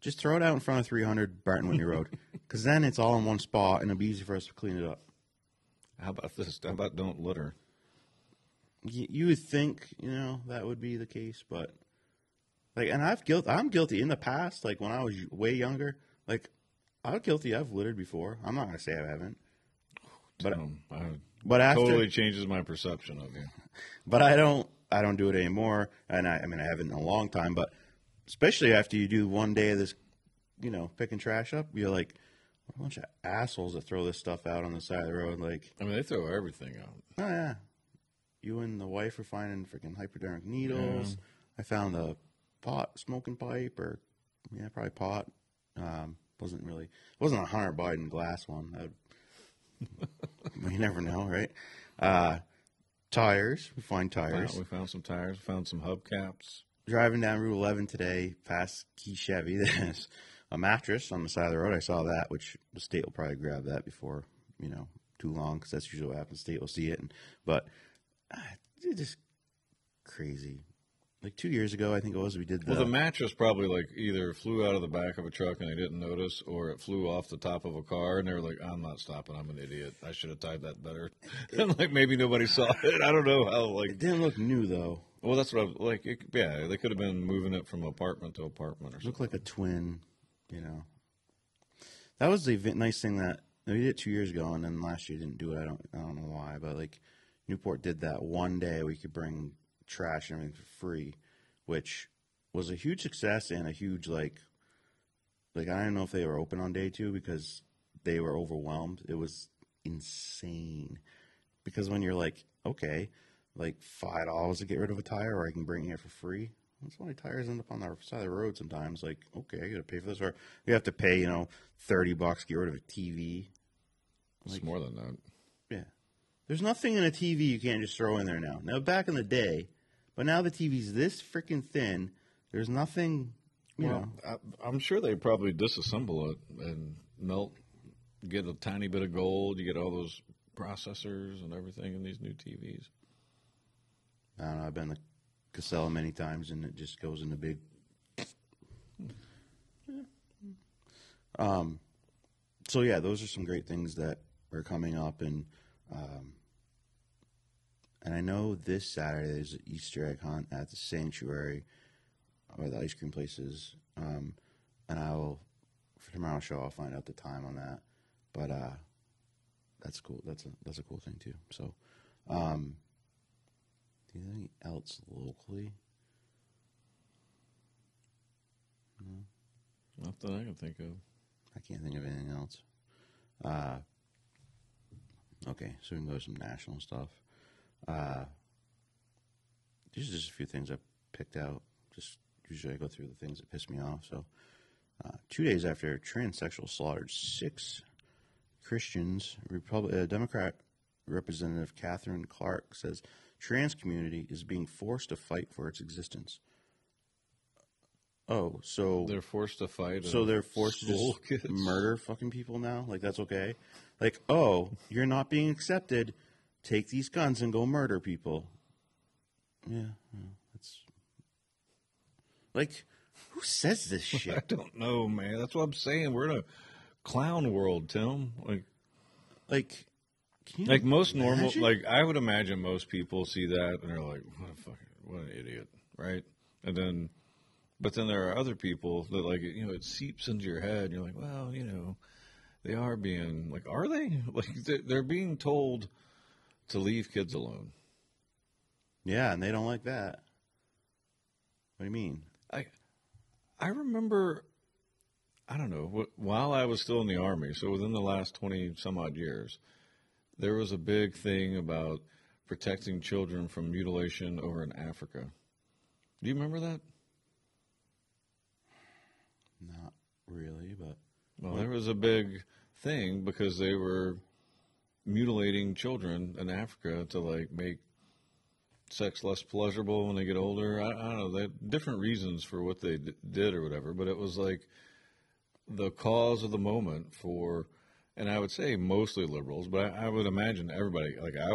just throw it out in front of 300 Barton Whitney Road, because then it's all in one spot, and it'll be easy for us to clean it up. How about this? How about don't litter? You would think, that would be the case, but and I'm guilty in the past. Like when I was way younger, like I'm guilty. I've littered before. I'm not going to say I haven't, but after totally changes my perception of you. But I don't do it anymore, and I haven't in a long time. But especially after you do one day of this, picking trash up, you're like, what a bunch of assholes that throw this stuff out on the side of the road. Like, I mean, they throw everything out. Oh yeah, you and the wife are finding freaking hypodermic needles. Yeah. I found a smoking pipe, or probably pot. Wasn't a Hunter Biden glass one. You never know, right? Tires. We find tires. We found some tires. We found some hubcaps. Driving down Route 11 today, past Key Chevy, there's a mattress on the side of the road. I saw that, which the state will probably grab that before, too long, because that's usually what happens. The state will see it. But it's just crazy. Like 2 years ago, I think it was, we did the mattress probably either flew out of the back of a truck and they didn't notice, or it flew off the top of a car and they were like, I'm not stopping, I'm an idiot. I should have tied that better. And maybe nobody saw it. I don't know how It didn't look new though. Well, that's what they could have been moving it from apartment to apartment or something. Looked like a twin, That was the nice thing that we did it 2 years ago, and then last year didn't do it. I don't know why, but Newport did that one day we could bring trash and everything for free, which was a huge success and a huge I don't know if they were open on day 2 because they were overwhelmed. It was insane because when you're okay, $5 to get rid of a tire, or I can bring it here for free. That's why tires end up on the side of the road sometimes. Okay, I got to pay for this, or you have to pay $30 to get rid of a TV. It's more than that. Yeah, there's nothing in a TV you can't just throw in there now. Now back in the day. But now the TV's this freaking thin. There's nothing, I'm sure they probably disassemble it and get a tiny bit of gold. You get all those processors and everything in these new TVs. I don't know. I've been to Casella many times, and it just goes in the big. So yeah, those are some great things that are coming up, and I know this Saturday there's an Easter egg hunt at the Sanctuary, where the ice cream place is. And for tomorrow's show, I'll find out the time on that. But that's cool. That's a cool thing too. So, do you have anything else locally? No. Nothing I can think of. I can't think of anything else. Okay, so we can go to some national stuff. These are just a few things I picked out. Just usually I go through the things that piss me off. So, 2 days after transsexual slaughtered 6 Christians, Democrat Representative Catherine Clark says trans community is being forced to fight for its existence. Oh, so they're forced to fight. So they're forced to just murder fucking people now? That's okay? You're not being accepted. Take these guns and go murder people. Yeah, that's who says this shit? I don't know, man. That's what I'm saying. We're in a clown world, Tim. Most normal. I would imagine most people see that and they're like, what an idiot, right? But then there are other people that it seeps into your head. And you're like, well, they are being are they? They're being told to leave kids alone. Yeah, and they don't like that. What do you mean? I remember, I don't know, while I was still in the Army, so within the last 20 some odd years, there was a big thing about protecting children from mutilation over in Africa. Do you remember that? Not really, but Well, there was a big thing because they were mutilating children in Africa to like make sex less pleasurable when they get older. I don't know. They had different reasons for what they did or whatever, but it was like the cause of the moment for, and I would say mostly liberals, but I would imagine everybody, like I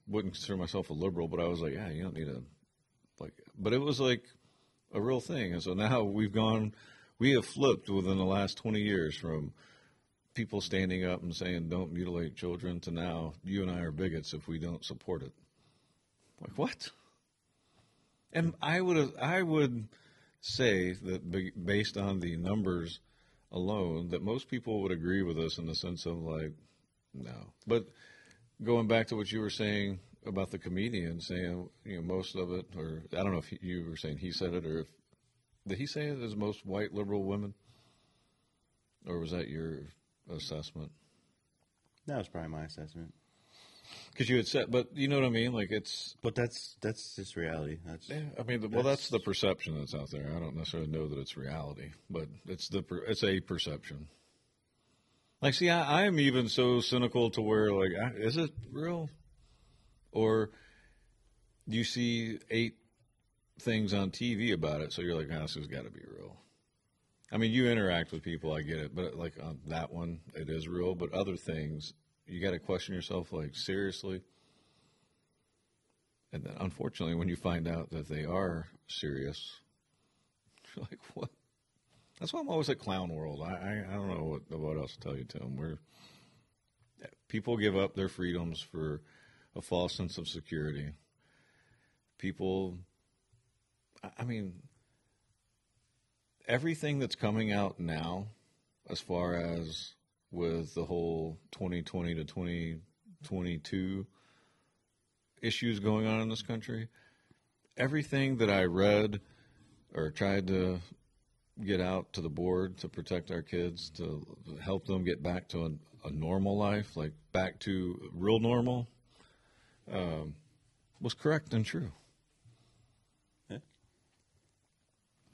wouldn't consider myself a liberal, but I was like, yeah, you don't need to, like, but it was like a real thing. And so now we have flipped within the last 20 years from people standing up and saying, don't mutilate children, to now you and I are bigots if we don't support it. Like, what? And I would say that based on the numbers alone, that most people would agree with us in the sense of like, no. But going back to what you were saying about the comedian saying, most of it, or I don't know if you were saying he said it, or did he say it as most white liberal women? Or was that your assessment? that was probably my assessment. Because you had said, but you know what I mean? Like But that's just reality. That's yeah, I mean, well, that's the perception that's out there. I don't necessarily know that it's reality, but it's a perception. Like, see, I am even so cynical to where, like, is it real? Or you see 8 things on TV about it, so you're like, this has got to be real. I mean, you interact with people, I get it, but like on that one, it is real. But other things, you got to question yourself, like, seriously? And then, unfortunately, when you find out that they are serious, you're like, what? That's why I'm always at Clown World. I don't know what else to tell you, Tim. People give up their freedoms for a false sense of security. People, I mean, everything that's coming out now, as far as with the whole 2020 to 2022 issues going on in this country, everything that I read or tried to get out to the board to protect our kids, to help them get back to a normal life, like back to real normal, was correct and true. Yeah.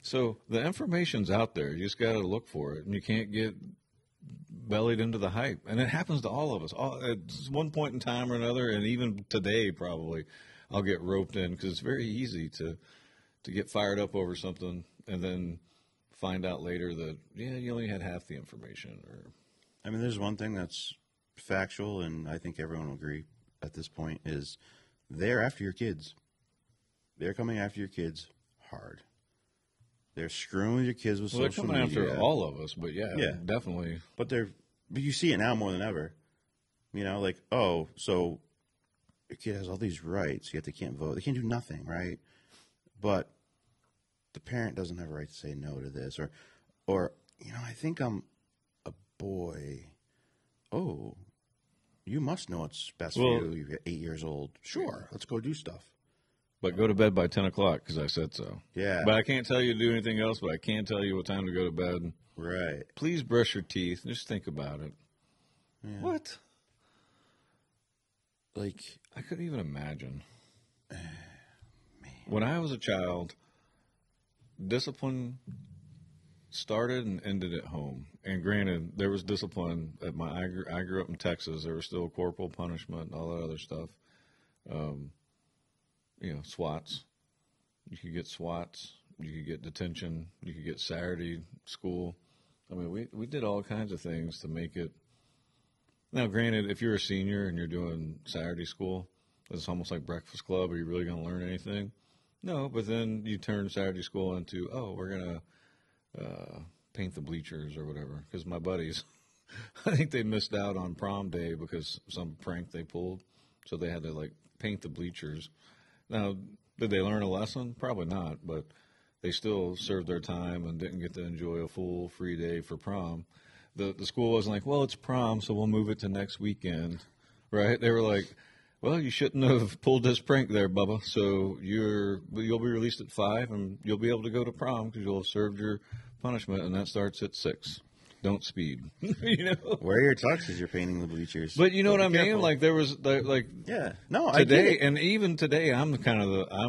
So the information's out there. You just got to look for it, and you can't get bellied into the hype. And it happens to all of us. At one point in time or another, and even today probably, I'll get roped in because it's very easy to get fired up over something and then find out later that, yeah, you only had half the information. Or I mean, there's one thing that's factual, and I think everyone will agree at this point, is they're after your kids. They're coming after your kids hard. They're screwing with your kids with social media. They're coming after all of us, but yeah, definitely. But you see it now more than ever. Like, oh, so your kid has all these rights, yet they can't vote. They can't do nothing, right? But the parent doesn't have a right to say no to this. Or I think I'm a boy. Oh, you must know what's best for you. You're 8 years old. Sure, let's go do stuff. But go to bed by 10 o'clock because I said so. Yeah. But I can't tell you to do anything else, but I can tell you what time to go to bed. Right. Please brush your teeth. Just think about it. Yeah. What? Like, I couldn't even imagine. When I was a child, discipline started and ended at home. And granted, there was discipline at I grew up in Texas. There was still corporal punishment and all that other stuff. SWATs. You could get SWATs. You could get detention. You could get Saturday school. I mean, we did all kinds of things to make it. Now, granted, if you're a senior and you're doing Saturday school, it's almost like Breakfast Club. Are you really going to learn anything? No, but then you turn Saturday school into, we're going to paint the bleachers or whatever. Because my buddies, I think they missed out on prom day because some prank they pulled. So they had to, like, paint the bleachers. Now, did they learn a lesson? Probably not, but they still served their time and didn't get to enjoy a full free day for prom. The school wasn't like, well, it's prom, so we'll move it to next weekend, right? They were like, well, you shouldn't have pulled this prank there, Bubba. So you'll be released at 5, and you'll be able to go to prom because you'll have served your punishment, and that starts at 6. don't speed. You know. Wear your tux as you're painting the bleachers. But you know what Be I mean? careful. Like there was like Yeah. No, I get today, it. and even today, I'm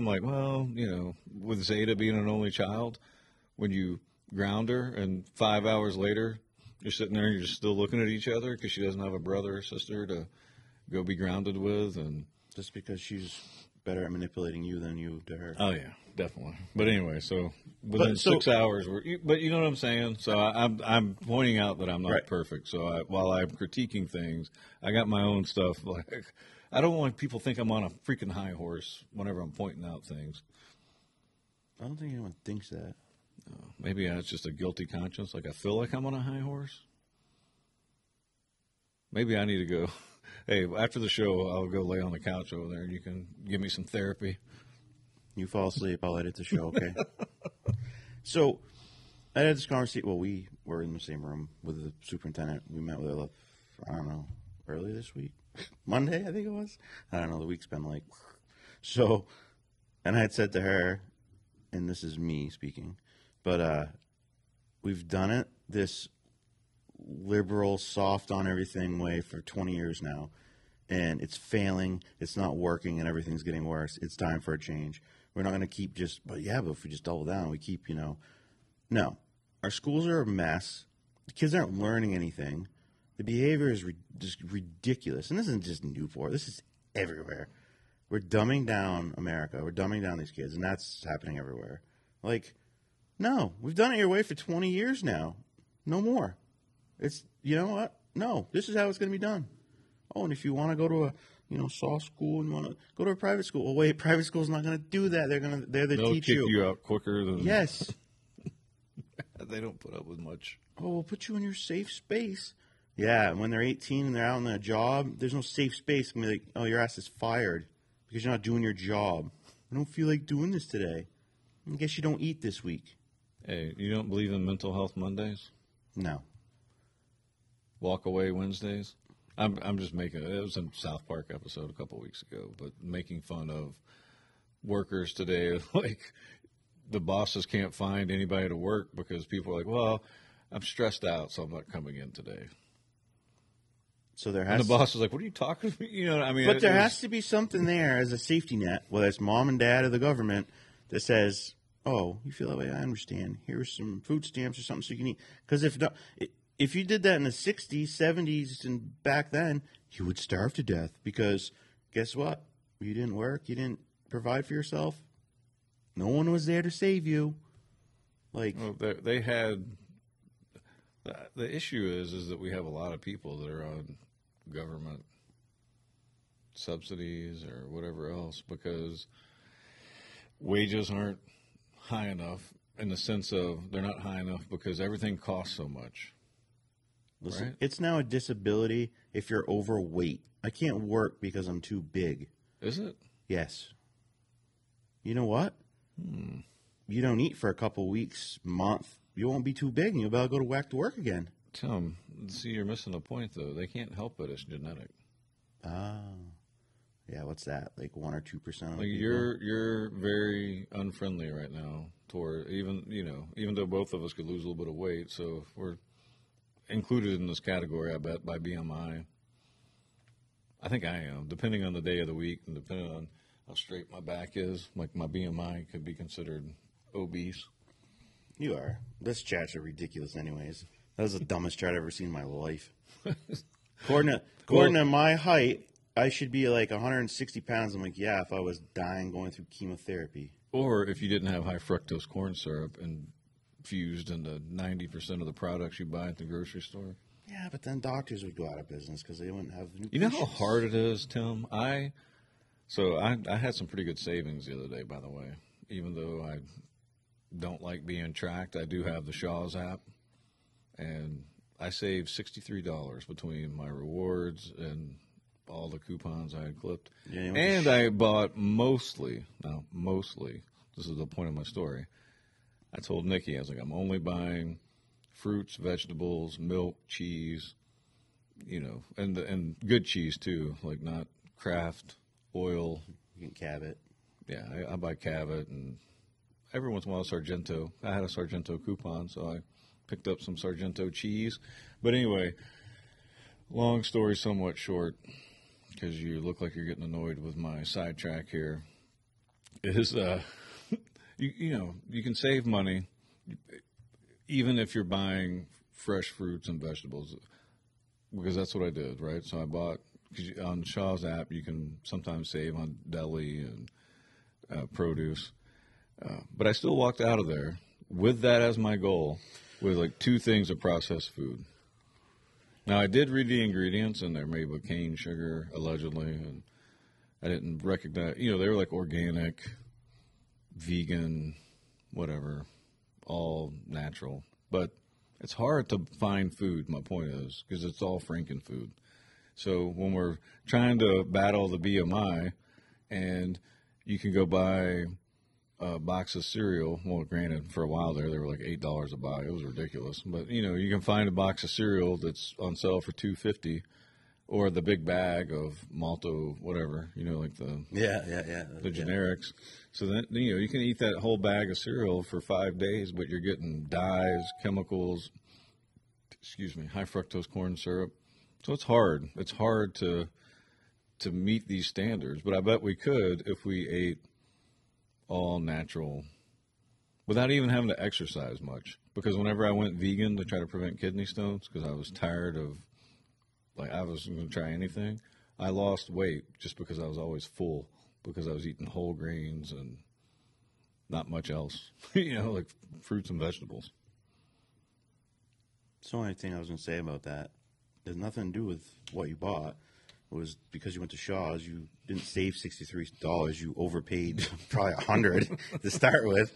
like, well, you know, with Zeta being an only child, when you ground her, and 5 hours later, you're sitting there, and you're still looking at each other because she doesn't have a brother or sister to go be grounded with, and Just because she's better at manipulating you than you to her. oh yeah, definitely. But anyway, so within so- 6 hours, but you know what I'm saying. So I'm pointing out that I'm not Right. perfect. So while I'm critiquing things, I got my own stuff. Like I don't want people to think I'm on a freaking high horse whenever I'm pointing out things. I don't think anyone thinks that. Maybe it's just a guilty conscience. Like I feel like I'm on a high horse. Maybe I need to go. Hey, after the show, I'll go lay on the couch over there, and you can give me some therapy. You fall asleep, I'll edit the show, okay? So, I had this conversation. Well, we were in the same room with the superintendent. We met with her, I don't know, early this week? Monday, I think it was. I don't know, the week's been like. So, and I had said to her, and this is me speaking, but we've done it this liberal, soft on everything way for 20 years now. And it's failing, it's not working, and everything's getting worse. It's time for a change. We're not going to keep just, but if we just double down, we keep, No. Our schools are a mess. The kids aren't learning anything. The behavior is just ridiculous. And this isn't just Newport. This is everywhere. We're dumbing down America. We're dumbing down these kids, and that's happening everywhere. Like, no, we've done it your way for 20 years now. No more. It's, you know what? No, this is how it's going to be done. Oh, and if you want to go to a, soft school and you want to go to a private school, well, wait, private school's not going to do that. They're the They'll teach kick you out quicker than Yes. they don't put up with much. Oh, we'll put you in your safe space. Yeah, and when they're 18 and they're out on a job, there's no safe space. It's going to be like, oh, your ass is fired because you're not doing your job. I don't feel like doing this today. I guess you don't eat this week. Hey, you don't believe in mental health Mondays? No. Walk away Wednesdays? I'm just making it was a South Park episode a couple weeks ago, but making fun of workers today. Like the bosses can't find anybody to work because people are like, well, I'm stressed out, so I'm not coming in today. So there And has the boss is like, what are you talking about? You know what I mean? But there has to be something there as a safety net, whether it's mom and dad or the government, that says, oh, you feel that way? I understand. Here's some food stamps or something so you can eat. Because if you did that in the 60s, 70s, and back then, you would starve to death. Because guess what? You didn't work. You didn't provide for yourself. No one was there to save you. Like, Well, they had the issue is that we have a lot of people that are on government subsidies or whatever else because wages aren't high enough in the sense of they're not high enough because everything costs so much. listen, Right. it's now a disability if you're overweight. I can't work because I'm too big. Is it? Yes. You know what? You don't eat for a couple weeks, month. You won't be too big, and you'll be able to go back to work again. Tim, see, you're missing the point though. They can't help it. It's genetic. Oh. Yeah, what's that? Like 1 or 2% of Like people? you're very unfriendly right now toward even though both of us could lose a little bit of weight. So if we're included in this category, I bet by BMI. I think I am, depending on the day of the week and depending on how straight my back is. Like my BMI could be considered obese. You are. This chats are ridiculous anyways. That was the dumbest chat I've ever seen in my life. According to my height, I should be like 160 pounds. I'm like, yeah, if I was dying going through chemotherapy. Or if you didn't have high fructose corn syrup infused into 90% of the products you buy at the grocery store. Yeah, but then doctors would go out of business because they wouldn't have new You know how patients. hard it is, Tim? I had some pretty good savings the other day, by the way. Even though I don't like being tracked, I do have the Shaw's app. And I saved $63 between my rewards and all the coupons I had clipped. Yeah, you went and to I bought mostly, this is the point of my story. I told Nikki, I was like, I'm only buying fruits, vegetables, milk, cheese, and good cheese too, like not Kraft oil. You can cab it. Yeah, I buy Cabot and every once in a while Sargento. I had a Sargento coupon, so I picked up some Sargento cheese. But anyway, long story somewhat short, because you look like you're getting annoyed with my sidetrack here, is you can save money even if you're buying fresh fruits and vegetables, because that's what I did, right? So I bought, because on Shaw's app you can sometimes save on deli and produce, but I still walked out of there with that as my goal, with like 2 things of processed food. Now, I did read the ingredients, and they're made with cane sugar, allegedly, and I didn't recognize, they were like organic, vegan, whatever, all natural. But it's hard to find food, my point is, because it's all Franken food. So when we're trying to battle the BMI, and you can go buy a box of cereal. Well, granted, for a while there, they were like $8 a buy. It was ridiculous. But you can find a box of cereal that's on sale for $2.50, or the big bag of Malto, whatever. Like the the generics. So then you can eat that whole bag of cereal for 5 days, but you're getting dyes, chemicals. High fructose corn syrup. So it's hard. It's hard to meet these standards. But I bet we could if we ate all natural without even having to exercise much. Because whenever I went vegan to try to prevent kidney stones, because I was tired of, I was going to try anything, I lost weight just because I was always full, because I was eating whole grains and not much else, like fruits and vegetables. It's the only thing I was going to say about that. There's nothing to do with what you bought. It was because you went to Shaw's, you didn't save $63. You overpaid probably $100 to start with.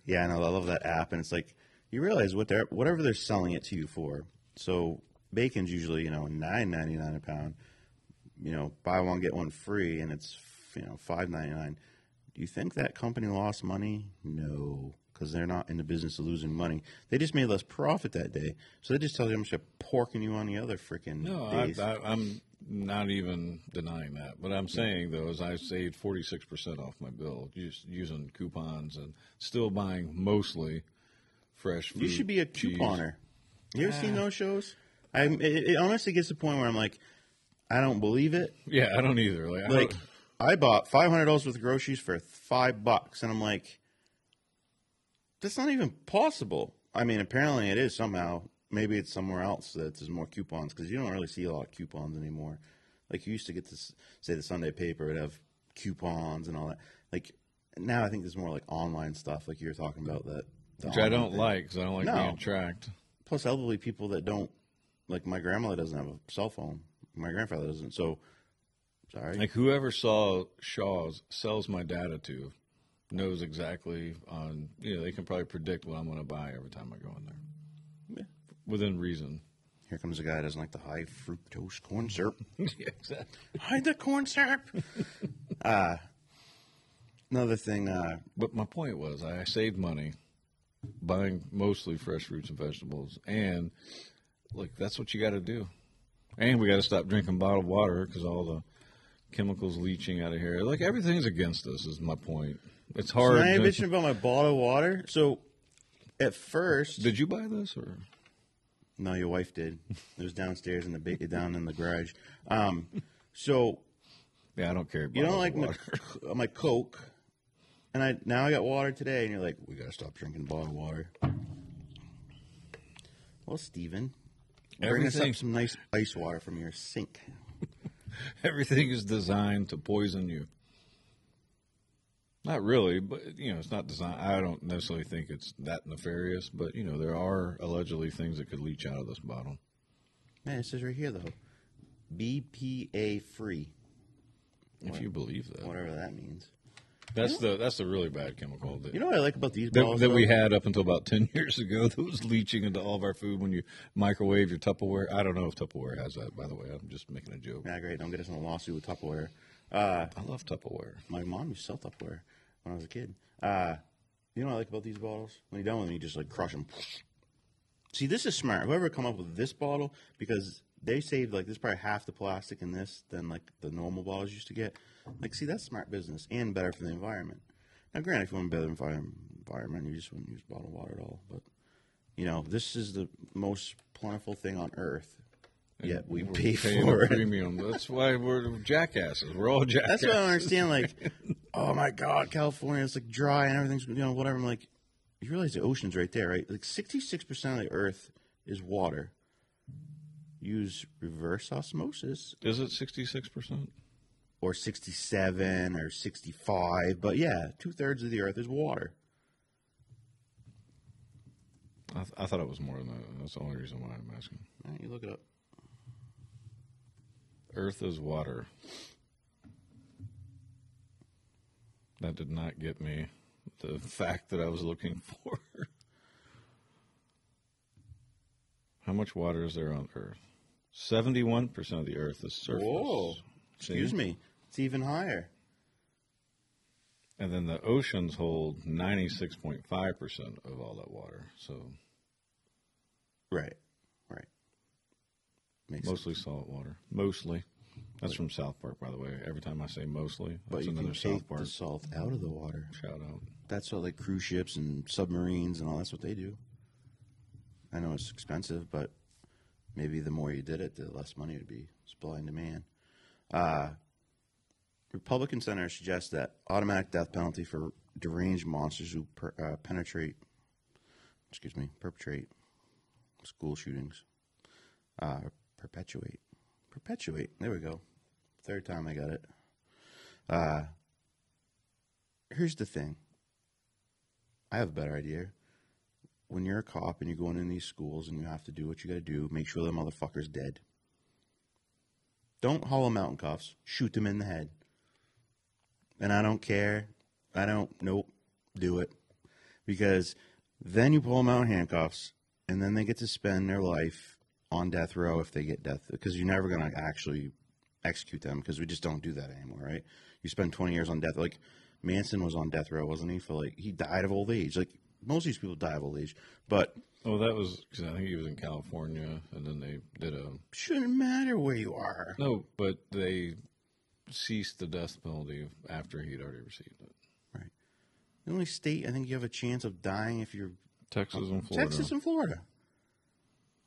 Yeah, no, I love that app, and it's like you realize whatever they're selling it to you for. So bacon's usually $9.99 a pound. Buy one get one free, and it's $5.99. Do you think that company lost money? No, because they're not in the business of losing money. They just made less profit that day. So that just tells you how much they're porking you on the other freaking days. I'm not even denying that. What I'm saying, though, is I saved 46% off my bill just using coupons and still buying mostly fresh food. You should be a couponer. You ever seen those shows? It honestly gets to the point where I'm like, I don't believe it. Yeah, I don't either. I bought $500 worth of groceries for $5, and I'm like, that's not even possible. I mean, apparently it is somehow. Maybe it's somewhere else that there's more coupons, because you don't really see a lot of coupons anymore. Like you used to get to say the Sunday paper would have coupons and all that. Like now I think there's more like online stuff like you were talking about that. Which I don't like, because I don't like being tracked. Plus elderly people that don't, like my grandmother doesn't have a cell phone. My grandfather doesn't. So, sorry. Like whoever saw Shaw's sells my data to knows exactly on, they can probably predict what I'm going to buy every time I go in there. Yeah. Within reason. Here comes a guy that doesn't like the high fructose corn syrup. Yeah, exactly. Hide the corn syrup. Another thing. But my point was, I saved money buying mostly fresh fruits and vegetables, and that's what you got to do. And we got to stop drinking bottled water, because all the chemicals leaching out of here. Everything's against us. Is my point. It's hard. So I ain't bitching about my bottled water. So at first, did you buy this or? No, your wife did. It was downstairs down in the garage. So yeah, I don't care. You don't like my Coke, and I got water today, and you're like, we gotta stop drinking bottled water. Well, Steven, bring us up some nice ice water from your sink. Everything is designed to poison you. Not really, but, it's not designed. I don't necessarily think it's that nefarious, but, there are allegedly things that could leach out of this bottle. Man, it says right here, though, BPA free. If you believe that. Whatever that means. That's the really bad chemical. You know what I like about these bottles? That we had up until about 10 years ago that was leaching into all of our food when you microwave your Tupperware. I don't know if Tupperware has that, by the way. I'm just making a joke. Yeah, great. Don't get us in a lawsuit with Tupperware. I love Tupperware. My mom used to sell Tupperware when I was a kid. You know what I like about these bottles? When you're done with them, you just crush them. See, this is smart. Whoever come up with this bottle, because they saved this is probably half the plastic in this than the normal bottles used to get. See, that's smart business and better for the environment. Now, granted, if you want a better environment, you just wouldn't use bottled water at all. But You know, this is the most plentiful thing on earth, yet we We're pay paying for a it. premium. That's why we're jackasses. We're all jackasses. That's what I don't understand. Like, oh my God, California, it's like dry and everything's, you know, whatever. I'm like, you realize the ocean's right there, right? Like 66% of the earth is water. Use reverse osmosis Is it 66%? or 67 or 65. But yeah, 2/3 of the earth is water. I thought it was more than that. That's the only reason why I'm asking. All right, you look it up. Earth is water. That did not get me the fact that I was looking for. How much water is there on Earth? 71% of the Earth is surface. Whoa. See? Excuse me. It's even higher. And then the oceans hold 96.5% of all that water. So Right. Right. Makes sense. mostly salt water. Mostly. That's from South Park, by the way. Every time I say mostly, But that's you another can South take Park the salt out of the water. shout out. That's what like cruise ships and submarines and all that's what they do. I know it's expensive, but maybe the more you did it, the less money would be. Supply and demand. Republican senators suggest that automatic death penalty for deranged monsters who perpetrate school shootings. Perpetuate. There we go. Third time I got it. Here's the thing. I have a better idea. When you're a cop and you're going in these schools and you have to do what you got to do, make sure the motherfucker's dead. Don't haul him out in cuffs. Shoot them in the head. And I don't care. Nope. Do it. Because then you pull them out in handcuffs and then they get to spend their life on death row if they get death. Because you're never going to actually execute them because we just don't do that anymore, right? You spend 20 years on death. Like Manson was on death row, wasn't he? He died of old age. Like most of these people die of old age. But Oh, that was because I think he was in California, and then they did a shouldn't matter where you are. no, but they ceased the death penalty after he'd already received it. Right. The only state I think you have a chance of dying if you're Texas and Florida. Texas and Florida.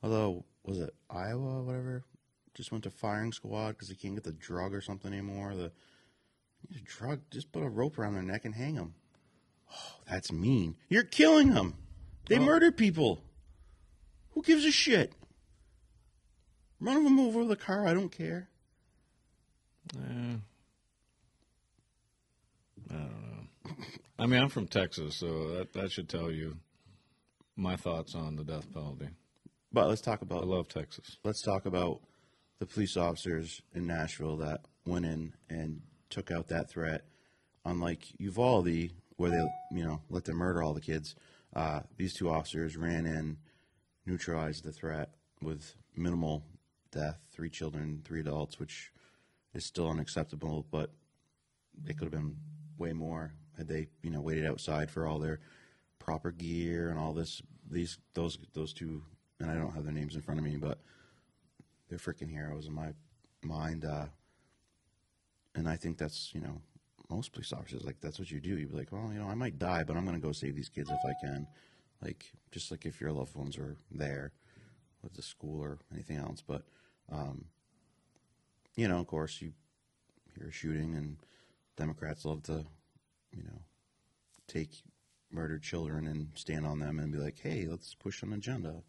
Although, was it Iowa, whatever? Just went to firing squad because they can't get the drug or something anymore. The drug, just put a rope around their neck and hang them. Oh, that's mean. You're killing them. They murdered people. Who gives a shit? Run them over with a car. I don't care. I don't know. I mean, I'm from Texas, so that should tell you my thoughts on the death penalty. But let's talk I about love Texas. let's talk about the police officers in Nashville that went in and took out that threat. Unlike Uvalde, where they let them murder all the kids, these two officers ran in, neutralized the threat with minimal death, 3 children, 3 adults, which is still unacceptable. But it could have been way more had they waited outside for all their proper gear and all this. Those two, and I don't have their names in front of me, but they're freaking heroes in my mind. And I think that's, most police officers, like, that's what you do. You'd be like, well, I might die, but I'm going to go save these kids if I can. Like, just like if your loved ones are there with the school or anything else. But, of course, you hear a shooting, and Democrats love to, take murdered children and stand on them and be like, hey, let's push an agenda.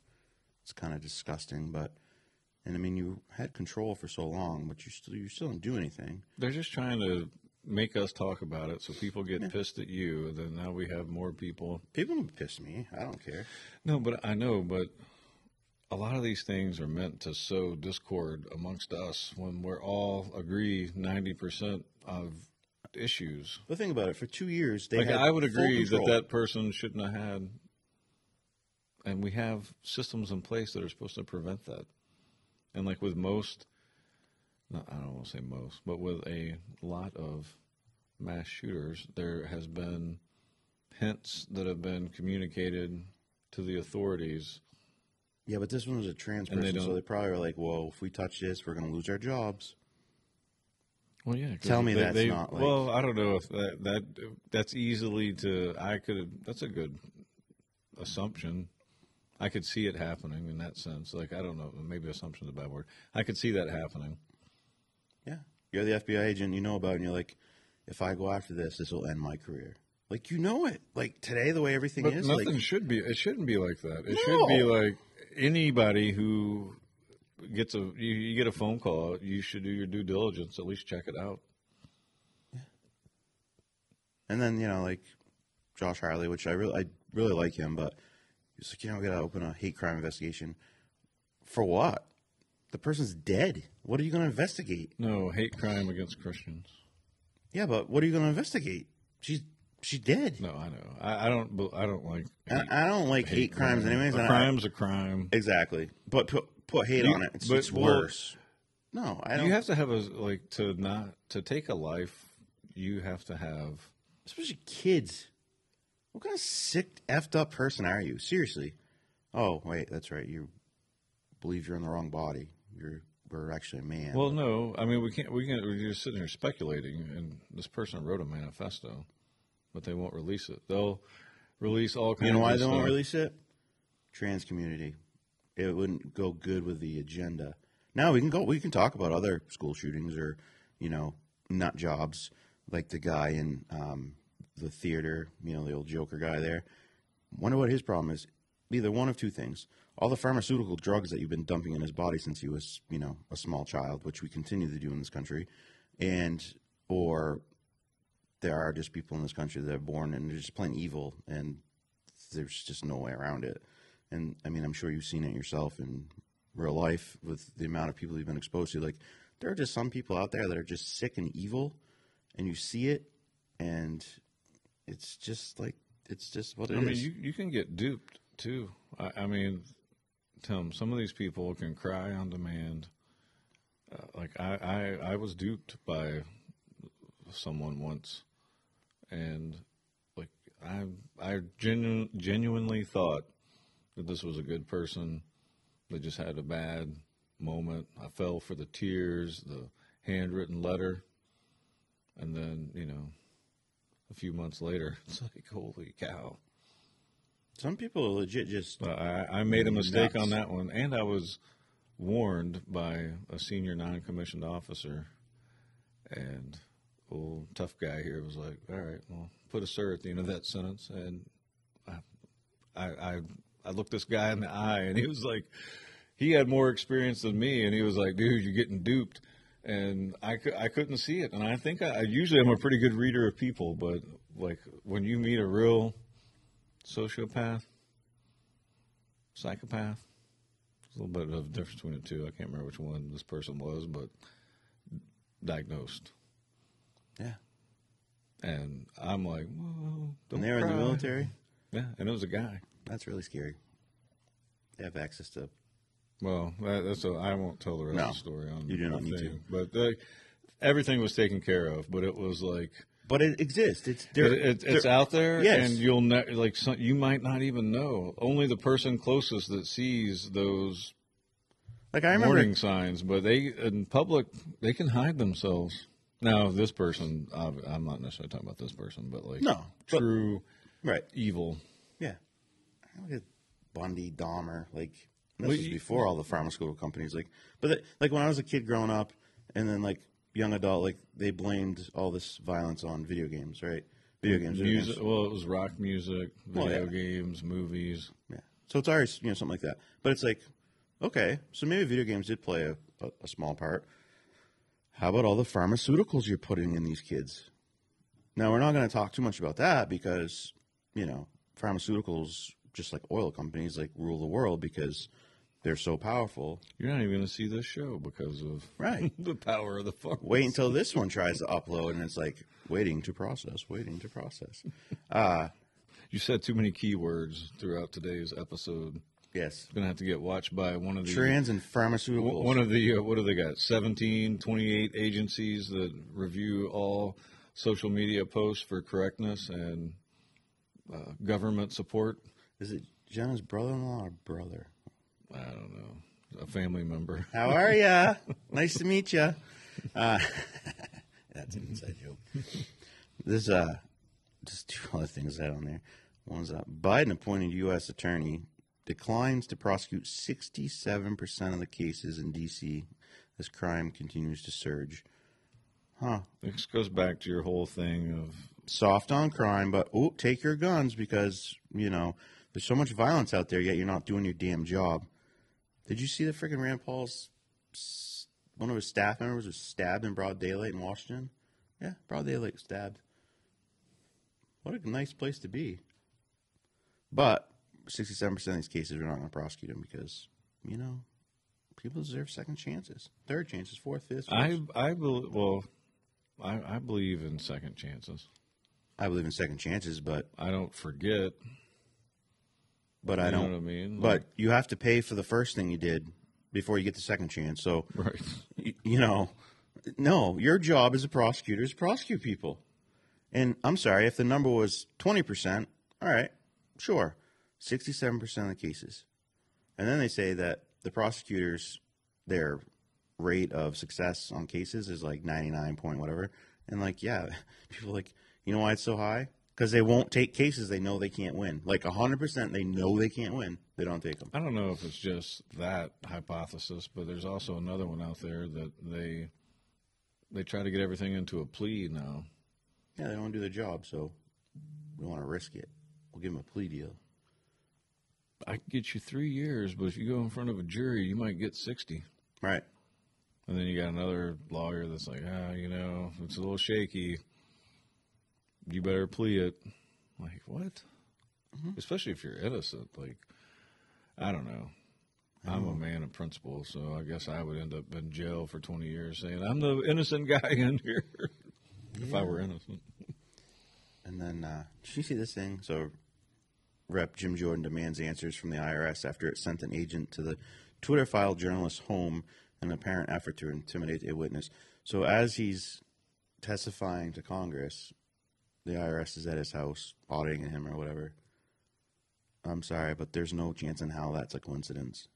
It's kind of disgusting, but, and I mean, you had control for so long, but you still don't do anything. They're just trying to make us talk about it so people get pissed at you, and then now we have more people. People don't piss me. I don't care. No, but I know, but a lot of these things are meant to sow discord amongst us when we're all agree 90% of issues. But think about it. For 2 years, they Like, had I would full agree control. that person shouldn't have had, and we have systems in place that are supposed to prevent that. And like with most, I don't want to say most, but with a lot of mass shooters, there has been hints that have been communicated to the authorities. Yeah, but this one was a trans And they person, so don't- they probably were like, well, if we touch this, we're going to lose our jobs. Well, yeah. 'cause Tell me that's not like- Well, I don't know if that's easily to. That's a good assumption. I could see it happening in that sense. Like, I don't know, maybe assumption is a bad word. I could see that happening. Yeah. You're the FBI agent, you know about it, and you're like, if I go after this will end my career. Like, you know it. Like, today, the way everything But is. nothing like, should be. It shouldn't be like that. It No. should be like anybody who gets you get a phone call, you should do your due diligence. At least check it out. And then, like Josh Harley, which I really like him, but he's like, we got to open a hate crime investigation. For what? The person's dead. What are you going to investigate? No, hate crime against Christians. Yeah, but what are you going to investigate? She's dead. No, I know. I don't like. I don't like hate crimes anyways. A crime's a crime. Exactly. But put hate on it. It's worse. No, I don't. You have to have to take a life. You have to have, especially kids. What kind of sick, effed up person are you? Seriously. Oh wait, that's right. You believe you're in the wrong body. We're actually a man. Well, no. I mean, we can't. We're just sitting here speculating. And this person wrote a manifesto, but they won't release it. They'll release all kinds. You know why of they stuff. won't release it? Trans community. It wouldn't go good with the agenda. Now we can talk about other school shootings or, nut jobs like the guy in the theater. The old Joker guy there. Wonder what his problem is. Either one of two things: all the pharmaceutical drugs that you've been dumping in his body since he was, a small child, which we continue to do in this country, or there are just people in this country that are born and they're just plain evil, and there's just no way around it. And I mean, I'm sure you've seen it yourself in real life with the amount of people you've been exposed to. Like, there are just some people out there that are just sick and evil, and you see it, and it's just what it is. I mean, you can get duped too. I mean, Tim, some of these people can cry on demand. Like I was duped by someone once, and like I genuinely thought that this was a good person. They just had a bad moment. I fell for the tears, the handwritten letter, and then a few months later, it's like, holy cow. Some people are legit just. I made a mistake nuts. on that one, and I was warned by a senior non-commissioned officer, and old tough guy here was like, all right, well, put a sir at the end of that sentence. And I looked this guy in the eye, and he was like, he had more experience than me, and he was like, dude, you're getting duped. And I couldn't see it. And I think I usually am a pretty good reader of people, but like when you meet a real sociopath, psychopath, there's a little bit of a difference between the two. I can't remember which one this person was, but diagnosed. Yeah. And I'm like, whoa, don't And they were in the cry. military? Yeah, and it was a guy. That's really scary. They have access to. Well, I won't tell the rest of the story on you do not the need thing. But everything was taken care of. But it was like, But it exists. It's out there, Yes. and you'll you might not even know. Only the person closest that sees those like I remember. warning signs. But they in public, they can hide themselves. Now, this person, I'm not necessarily talking about this person, but like No, but- true Right. evil. Yeah. Look at Bundy, Dahmer, like this Well, was before all the pharmaceutical companies. But when I was a kid growing up, and then like young adult, like they blamed all this violence on video games, right? Video games. Music. Well, it was rock music, video yeah. games, movies. Yeah. So it's always something like that. But it's like, okay, so maybe video games did play a small part. How about all the pharmaceuticals you're putting in these kids? Now we're not going to talk too much about that because pharmaceuticals, just like oil companies, like rule the world because they're so powerful. You're not even going to see this show because of Right. the power of the farm. Wait until this one tries to upload, and it's like waiting to process. You said too many keywords throughout today's episode. Yes. Going to have to get watched by one of the Trans and pharmaceuticals. one of the what do they got? 28 agencies that review all social media posts for correctness and government support. Is it Jenna's brother-in-law or brother? I don't know. A family member. How are ya? Nice to meet ya. That's an inside joke. There's just two other things I had on there. One's Biden appointed U.S. Attorney declines to prosecute 67% of the cases in D.C. as crime continues to surge. Huh. This goes back to your whole thing of Soft on crime, but take your guns because, there's so much violence out there, yet you're not doing your damn job. Did you see that freaking Rand Paul's, one of his staff members was stabbed in broad daylight in Washington? Yeah, broad daylight stabbed. What a nice place to be. But 67% of these cases we're not going to prosecute them because, people deserve second chances, third chances, fourth, fifth. I believe in second chances. I believe in second chances, but I don't forget. But I don't. Know what I mean? But you have to pay for the first thing you did before you get the second chance. So, right. No, your job as a prosecutor is to prosecute people. And I'm sorry, if the number was 20%, all right, sure, 67% of the cases. And then they say that the prosecutors, their rate of success on cases is like 99 point whatever. And people are like, you know why it's so high? Because they won't take cases they know they can't win. Like 100% they know they can't win. They don't take them. I don't know if it's just that hypothesis, but there's also another one out there that they try to get everything into a plea now. Yeah, they don't do their job, so we want to risk it. We'll give them a plea deal. I can get you 3 years, but if you go in front of a jury, you might get 60. Right. And then you got another lawyer that's like, it's a little shaky. You better plea it. Like, what? Mm-hmm. Especially if you're innocent. Like, I don't know. I'm a man of principle, so I guess I would end up in jail for 20 years saying, I'm the innocent guy in here if I were innocent. And then, did you see this thing? So, Rep. Jim Jordan demands answers from the IRS after it sent an agent to the Twitter file journalist's home in an apparent effort to intimidate a witness. So, as he's testifying to Congress, the IRS is at his house auditing him or whatever. I'm sorry, but there's no chance in hell that's a coincidence.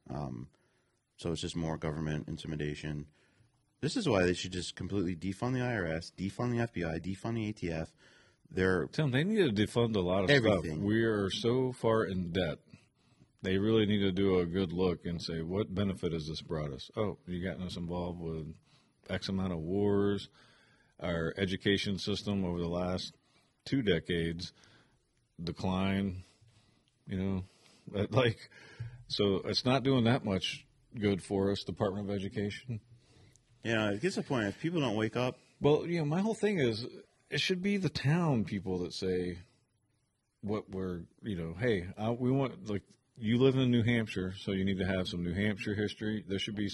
So it's just more government intimidation. This is why they should just completely defund the IRS, defund the FBI, defund the ATF. Tim, they need to defund a lot of everything. Stuff. We are so far in debt. They really need to do a good look and say, what benefit has this brought us? Oh, you gotten us involved with X amount of wars. Our education system over the last 2 decades decline, so it's not doing that much good for us, Department of Education. Yeah, it gets to the point if people don't wake up. Well, my whole thing is it should be the town people that say what we're, hey, we want, you live in New Hampshire, so you need to have some New Hampshire history. There should be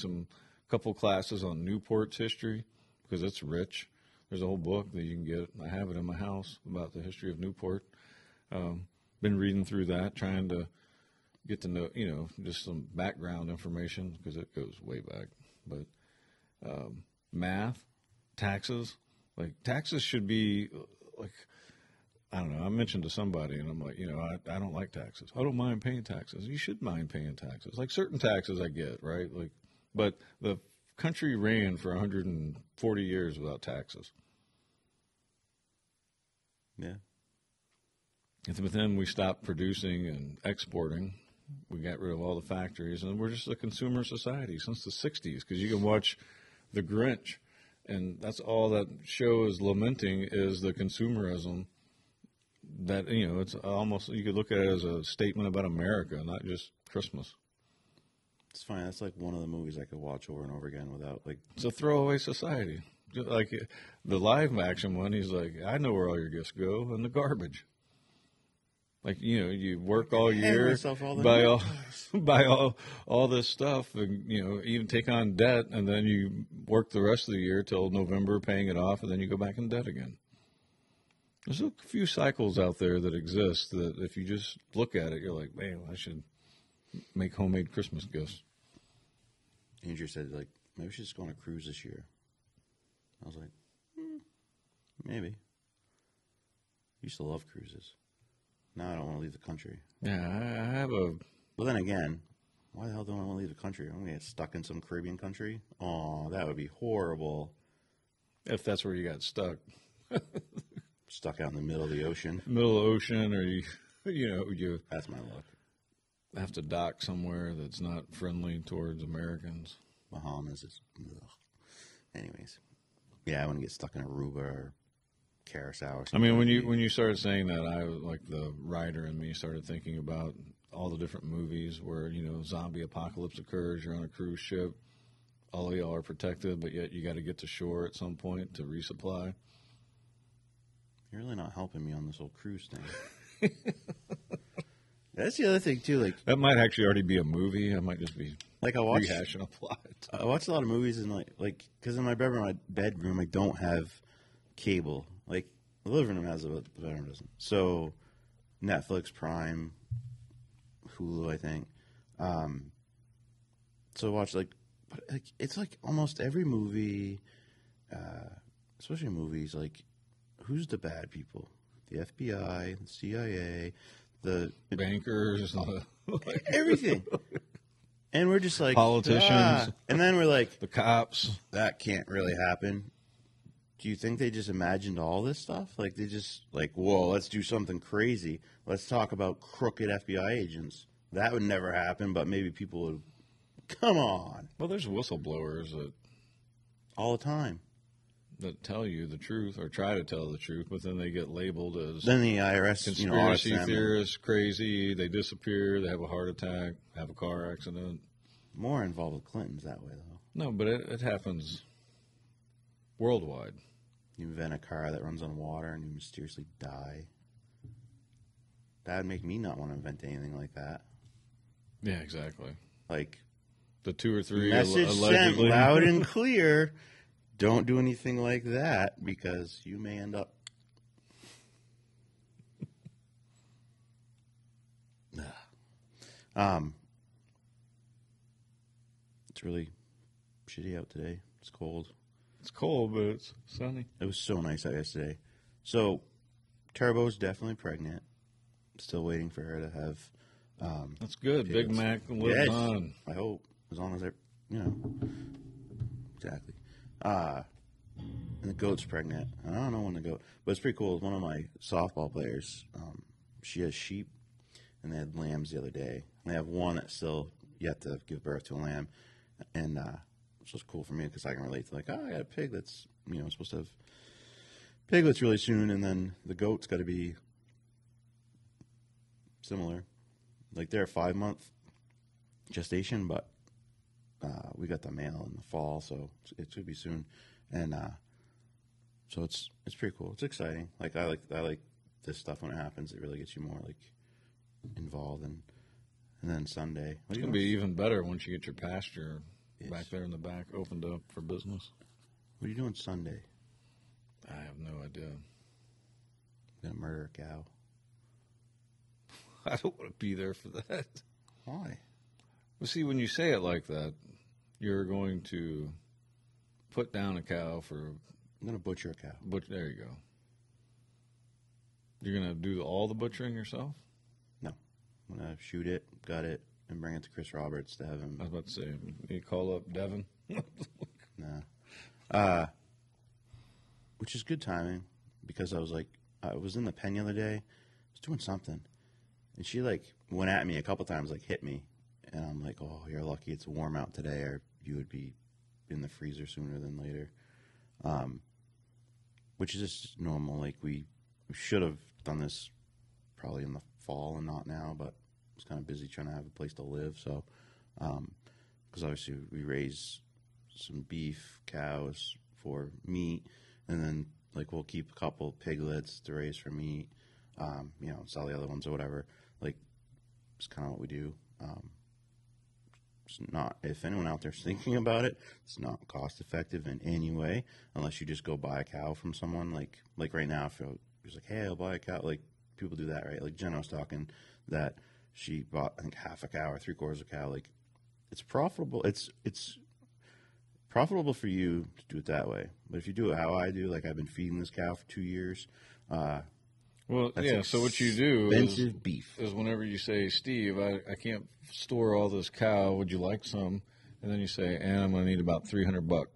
couple classes on Newport's history because it's rich. There's a whole book that you can get. I have it in my house about the history of Newport. Been reading through that, trying to get to know, just some background information because it goes way back. But math, taxes, taxes should be I don't know. I mentioned to somebody, and I'm like, I don't like taxes. I don't mind paying taxes. You should mind paying taxes. Certain taxes I get, right? But the country ran for 140 years without taxes. Yeah. But then we stopped producing and exporting. We got rid of all the factories, and we're just a consumer society since the 60s. Because you can watch The Grinch, and that's all that show is lamenting is the consumerism. That it's almost you could look at it as a statement about America, not just Christmas. It's fine. That's one of the movies I could watch over and over again without It's a throwaway society. Just like the live action one, he's like, I know where all your gifts go in the garbage. You work all year, buy all this stuff, and even take on debt, and then you work the rest of the year till November, paying it off, and then you go back in debt again. There's a few cycles out there that exist that if you just look at it, you're like, man, I should make homemade Christmas gifts. Andrew said, maybe we should just go on a cruise this year. I was like, maybe. I used to love cruises. Now I don't want to leave the country. Yeah, I have a... Well, then again, why the hell don't I want to leave the country? I'm going to get stuck in some Caribbean country? Oh, that would be horrible. If that's where you got stuck. Stuck out in the middle of the ocean. Middle of the ocean, or you... That's my luck. have to dock somewhere that's not friendly towards Americans. Bahamas is. Ugh. Anyways, yeah, I want to get stuck in Aruba or Curacao. Or I mean, something. when you started saying that, I like the writer in me started thinking about all the different movies where zombie apocalypse occurs. You're on a cruise ship, all of y'all are protected, but yet you got to get to shore at some point to resupply. You're really not helping me on this whole cruise thing. That's the other thing too. That might actually already be a movie. I might just be Like I watch rehashing a plot. I watch a lot of movies and like because in my bedroom I don't have cable. Like the living room has it, but the bedroom doesn't. So Netflix, Prime, Hulu, I think. So I watch it's like almost every movie, especially movies. Like who's the bad people? The FBI, the CIA, the Bankers, everything. And we're just like politicians, and then we're like, the cops. that can't really happen. Do you think they just imagined all this stuff? Like they just like, whoa, let's do something crazy. Let's talk about crooked FBI agents. That would never happen, but maybe people would. Come on, Well, there's whistleblowers all the time. that tell you the truth or try to tell the truth, but then they get labeled as Then the IRS, audits conspiracy them. theorists, crazy. They disappear. They have a heart attack, have a car accident. More involved with Clintons that way, though. No, but it happens worldwide. You invent a car that runs on water and you mysteriously die. That would make me not want to invent anything like that. Yeah, exactly. Like, The 2 or 3 message sent allegedly. loud and clear. Don't do anything like that because you may end up. It's really shitty out today. It's cold. It's cold, but it's sunny. It was so nice out yesterday. So, Turbo's definitely pregnant. Still waiting for her to have. That's good. Yeah, Big it's- Mac lives Yes, on. I hope as long as exactly. And the goat's pregnant. I don't know when the goat, but it's pretty cool. One of my softball players, she has sheep, and they had lambs the other day. And they have one that's still yet to give birth to a lamb, and it's just cool for me because I can relate to I got a pig that's supposed to have piglets really soon, and then the goat's got to be similar. Like they're a 5-month gestation, but we got the male in the fall, so it should be soon, and so it's pretty cool. It's exciting. Like I like this stuff when it happens. It really gets you more involved, and then Sunday. It's going to be even better once you get your pasture back there in the back opened up for business. What are you doing Sunday? I have no idea. Gonna murder a cow? I don't want to be there for that. Why? Well, see, when you say it like that, you're going to put down a cow for. I'm gonna butcher a cow. There you go. You're going to do all the butchering yourself? No, I'm gonna shoot it, gut it, and bring it to Chris Roberts to have him. I was about to say, you call up Devin? Nah. Which is good timing because I was in the pen the other day. I was doing something, and she went at me a couple times, hit me, and I'm like, "Oh, you're lucky it's warm out today, or you would be in the freezer sooner than later." Which is just normal. We should have done this probably in the fall and not now, but I was kind of busy trying to have a place to live. So, because obviously we raise some beef, cows for meat, and then we'll keep a couple piglets to raise for meat, sell the other ones or whatever. It's kind of what we do. It's not, if anyone out there's thinking about it, it's not cost effective in any way unless you just go buy a cow from someone. Like right now, if you're just hey, I'll buy a cow. People do that, right? Jenna was talking that she bought I think half a cow or 3/4 of a cow. It's profitable. It's profitable for you to do it that way. But if you do it how I do, I've been feeding this cow for 2 years. Well, That's yeah, so what you do expensive beef. is whenever you say, Steve, I can't store all this cow. Would you like some? And then you say, and I'm going to need about $300.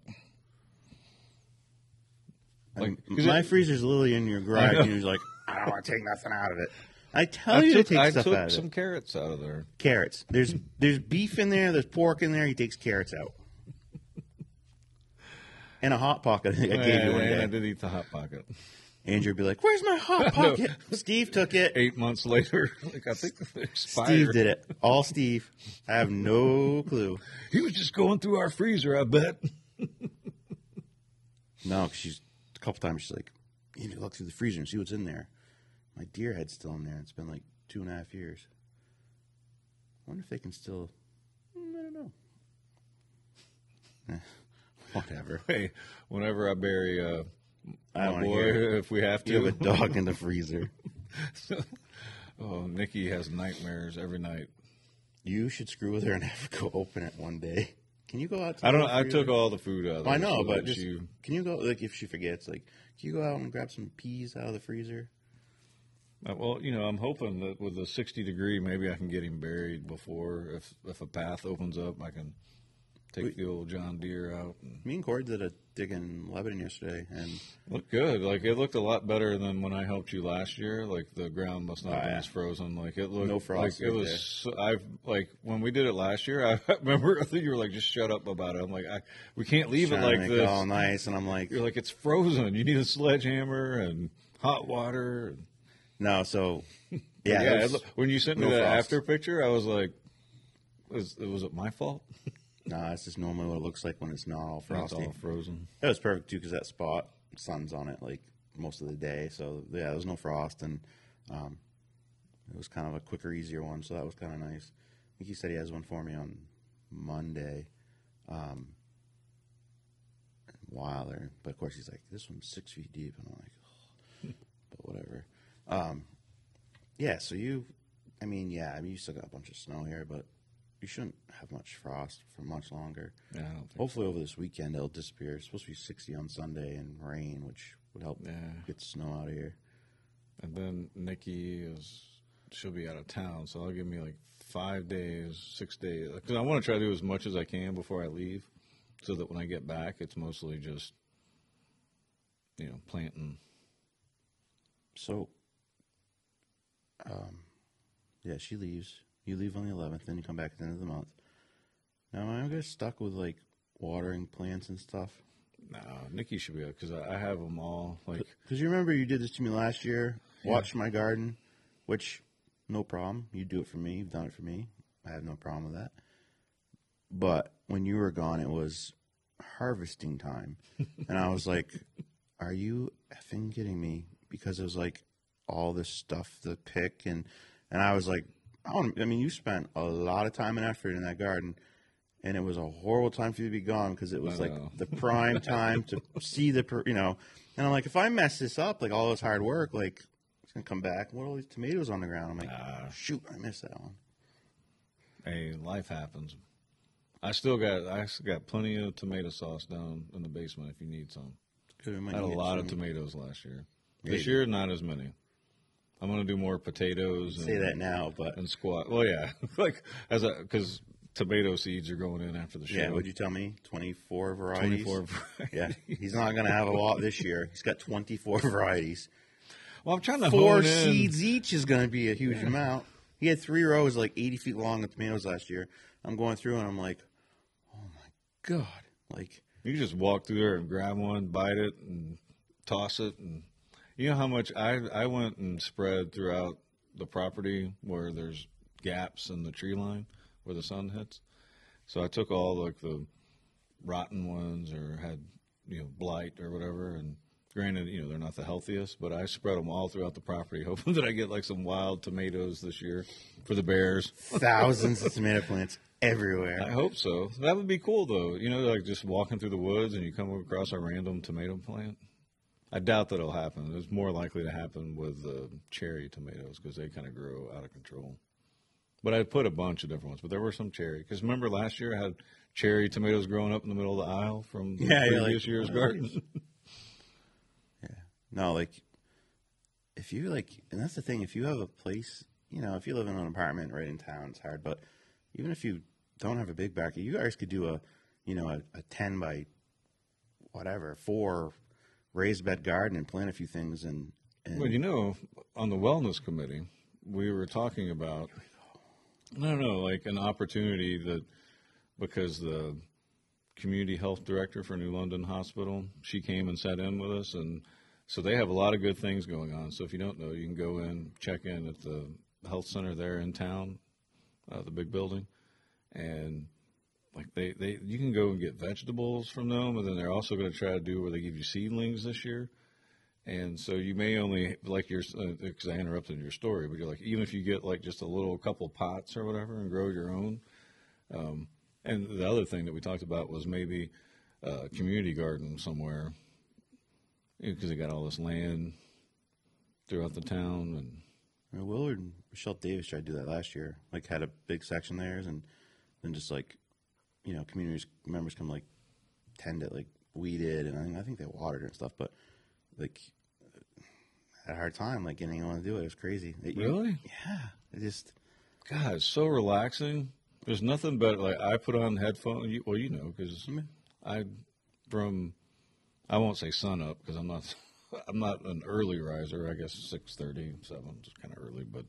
My freezer's literally in your garage, and you're like, I don't want to take nothing out of it. I tell you to take stuff out took of some it. carrots out of there. Carrots. There's beef in there. There's pork in there. He takes carrots out. And a Hot Pocket I gave you one And I day. did eat the Hot Pocket. Andrew would be like, "Where's my Hot Pocket?" Steve took it. 8 months later, like I think it expired. Steve did it. All Steve. I have no clue. He was just going through our freezer, I bet. No, 'cause she's a couple times she's like, "You need to look through the freezer and see what's in there." My deer head's still in there. It's been like 2.5 years. I wonder if they can still. I don't know. Whatever. Hey, whenever I bury I my don't wanna boy, hear it. if we have You to. have a dog in the freezer. Oh, Nikki has nightmares every night. You should screw with her and have her go open it one day. Can you go out? To I don't the know. I freezer? took all the food out of I there know, so but that just you- can you go like if she forgets? Like, can you go out and grab some peas out of the freezer? well, I'm hoping that with a 60-degree, maybe I can get him buried before. If a path opens up, I can take the old John Deere out. And Me and Corey did a dig in Lebanon yesterday, and looked good. Like it looked a lot better than when I helped you last year. Like the ground must not have been yeah. as frozen. Like it looked No frost Like it right was. there. I've like when we did it last year. I remember. I think you were like, just shut up about it. I'm like, we can't leave it trying to like make this. it all nice. And I'm like, You're like, it's frozen. You need a sledgehammer and hot water. no. So Yeah, yeah, it was- when you sent me no that frost. after picture, I was like, was it my fault? nah, it's just normally what it looks like when it's not all It's frosty. all frozen. It was perfect too because that spot, sun's on it like most of the day. So yeah, there was no frost, and it was kind of a quicker, easier one. So that was kind of nice. I think he said he has one for me on Monday. Wilder, but of course he's like, this one's 6 feet deep, and I'm like, but whatever. Yeah. So you still got a bunch of snow here, but you shouldn't have much frost for much longer. Yeah, I don't think. Hopefully over this weekend it'll disappear. It's supposed to be 60 on Sunday and rain, which would help Yeah. get the snow out of here. And then Nikki she'll be out of town, so that'll give me like 5 days, 6 days. Because I want to try to do as much as I can before I leave, so that when I get back, it's mostly just, planting. So, yeah, she leaves. You leave on the 11th, then you come back at the end of the month. Now, am I get stuck with like watering plants and stuff? No, Nikki should be out because I have them all. Like, Because you remember you did this to me last year. Watch my garden, which no problem. You do it for me. You've done it for me. I have no problem with that. But when you were gone, it was harvesting time, and I was like, "Are you effing kidding me?" Because it was like all this stuff to pick, and I was like, I mean, you spent a lot of time and effort in that garden. And it was a horrible time for you to be gone because it was I like know. the prime time to see and I'm like, if I mess this up, like all this hard work, like it's gonna come back. What are all these tomatoes on the ground? I'm like, shoot, I missed that one. hey, life happens. I still got plenty of tomato sauce down in the basement if you need some. Good, we might I had a get lot of some- tomatoes last year. Yeah, This you year, not as many. I'm gonna do more potatoes. Say that now, but and squat. Well, yeah, like because tomato seeds are going in after the show. yeah, what'd you tell me? 24 varieties. 24. Yeah, he's not gonna have a lot this year. He's got 24 varieties. Well, I'm trying to 4 hone in. seeds each is gonna be a huge amount. He had 3 rows, like 80 feet long of tomatoes last year. I'm going through and I'm like, oh my god, like. You just walk through there and grab one, bite it, and toss it. And you know how much I went and spread throughout the property where there's gaps in the tree line where the sun hits. So I took all like the rotten ones or had blight or whatever. And granted, they're not the healthiest, but I spread them all throughout the property, hoping that I get like some wild tomatoes this year for the bears. Thousands of tomato plants everywhere. I hope so. That would be cool, though. Like just walking through the woods and you come across a random tomato plant. I doubt that'll happen. It's more likely to happen with cherry tomatoes because they kind of grow out of control. But I put a bunch of different ones. But there were some cherry. Because remember last year I had cherry tomatoes growing up in the middle of the aisle from the previous year's garden. No, like, if you and that's the thing, if you have a place, if you live in an apartment right in town, it's hard, but even if you don't have a big backyard, you guys could do a 10 by whatever, 4 raised bed garden and plant a few things and Well, on the wellness committee, we were talking about, I don't know, like an opportunity that because the community health director for New London Hospital, she came and sat in with us, and so they have a lot of good things going on. So if you don't know, you can go in, check in at the health center there in town, the big building, and like they you can go and get vegetables from them, and then they're also going to try to do where they give you seedlings this year. And so you may only, like your, because I interrupted your story, but you're like, even if you get like just a little couple pots or whatever and grow your own. And the other thing that we talked about was maybe a community garden somewhere, because they got all this land throughout the town. And Willard and Michelle Davis tried to do that last year. Like, had a big section there, and then just like, community members come like tend to like weed it, and I think they watered it and stuff, but like had a hard time like getting anyone to do it. It was crazy. Really? Yeah. It just God, it's so relaxing. There's nothing better. Like I put on headphones. Because I won't say sun up because I'm not. I'm not an early riser. I guess 6:30, 7 is kind of early, but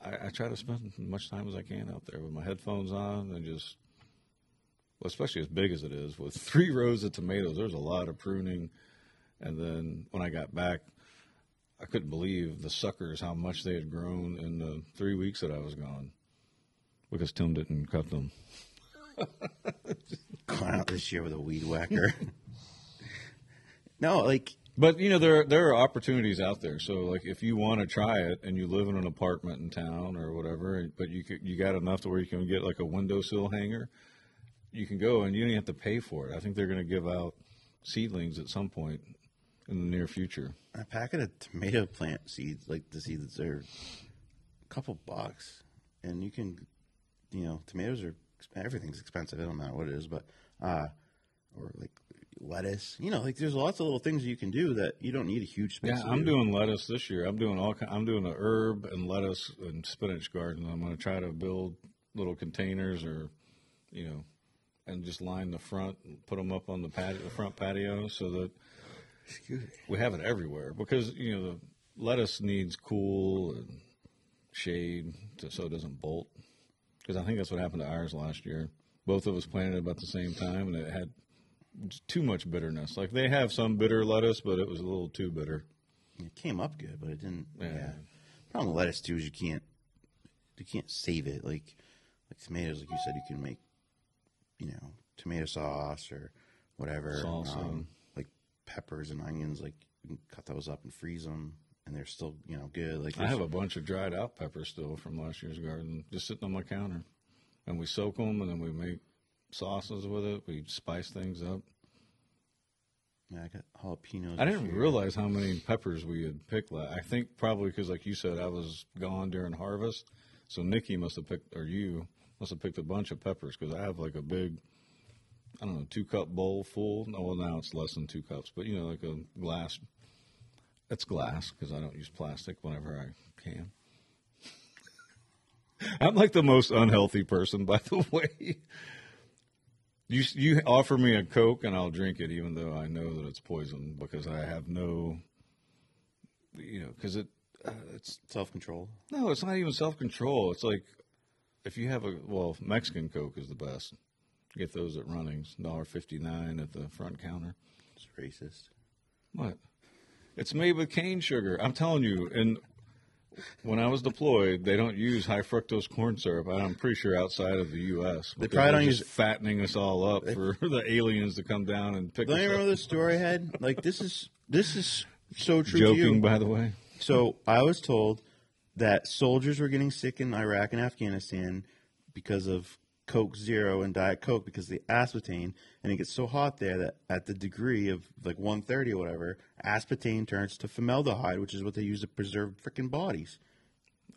I try to spend as much time as I can out there with my headphones on and just, well, especially as big as it is, with 3 rows of tomatoes. There's a lot of pruning, and then when I got back, I couldn't believe the suckers how much they had grown in the 3 weeks that I was gone because Tim didn't cut them. going out this year with a weed whacker. No, like, but there are opportunities out there. So like if you want to try it and you live in an apartment in town or whatever, but you got enough to where you can get like a windowsill hanger, you can go and you don't even have to pay for it. I think they're going to give out seedlings at some point in the near future. a packet of tomato plant seeds, like the seeds, are a couple bucks, and you can, tomatoes are everything's expensive. It don't matter what it is, but or like lettuce, like there's lots of little things you can do that you don't need a huge space. Yeah, I'm doing lettuce this year. I'm doing a herb and lettuce and spinach garden. I'm going to try to build little containers or, and just line the front and put them up on the front patio so that we have it everywhere because, the lettuce needs cool and shade so it doesn't bolt. Because I think that's what happened to ours last year. Both of us planted about the same time, and it had too much bitterness. Like they have some bitter lettuce, but it was a little too bitter. It came up good, but it didn't. Yeah. Problem with lettuce too is you can't save it. Like tomatoes, like you said, you can make, tomato sauce or whatever. Salsa. Like peppers and onions, like you can cut those up and freeze them, and they're still, good. Like I have a bunch of dried out peppers still from last year's garden, just sitting on my counter, and we soak them, and then we make sauces with it. We spice things up. Yeah, I got jalapenos. I didn't realize how many peppers we had picked. I think probably because, like you said, I was gone during harvest. So Nikki must have picked, or you must have picked a bunch of peppers because I have like a big, 2-cup bowl full. No, well, now it's less than 2 cups, but like a glass. It's glass because I don't use plastic whenever I can. I'm like the most unhealthy person, by the way. You offer me a Coke and I'll drink it, even though I know that it's poison because I have no, because it's self-control. No, it's not even self-control. It's like if you have Mexican Coke is the best. Get those at Runnings, $1.59 at the front counter. It's racist. What? It's made with cane sugar. I'm telling you, and when I was deployed, they don't use high fructose corn syrup. I'm pretty sure outside of the U.S. They probably don't use use fattening us all up for the aliens to come down and pick us Don't you up. remember the story I had? Like this is so true. Joking, to you. by the way. So I was told that soldiers were getting sick in Iraq and Afghanistan because of Coke Zero and Diet Coke because of the aspartame, and it gets so hot there that at the degree of like 130 or whatever, aspartame turns to formaldehyde, which is what they use to preserve freaking bodies.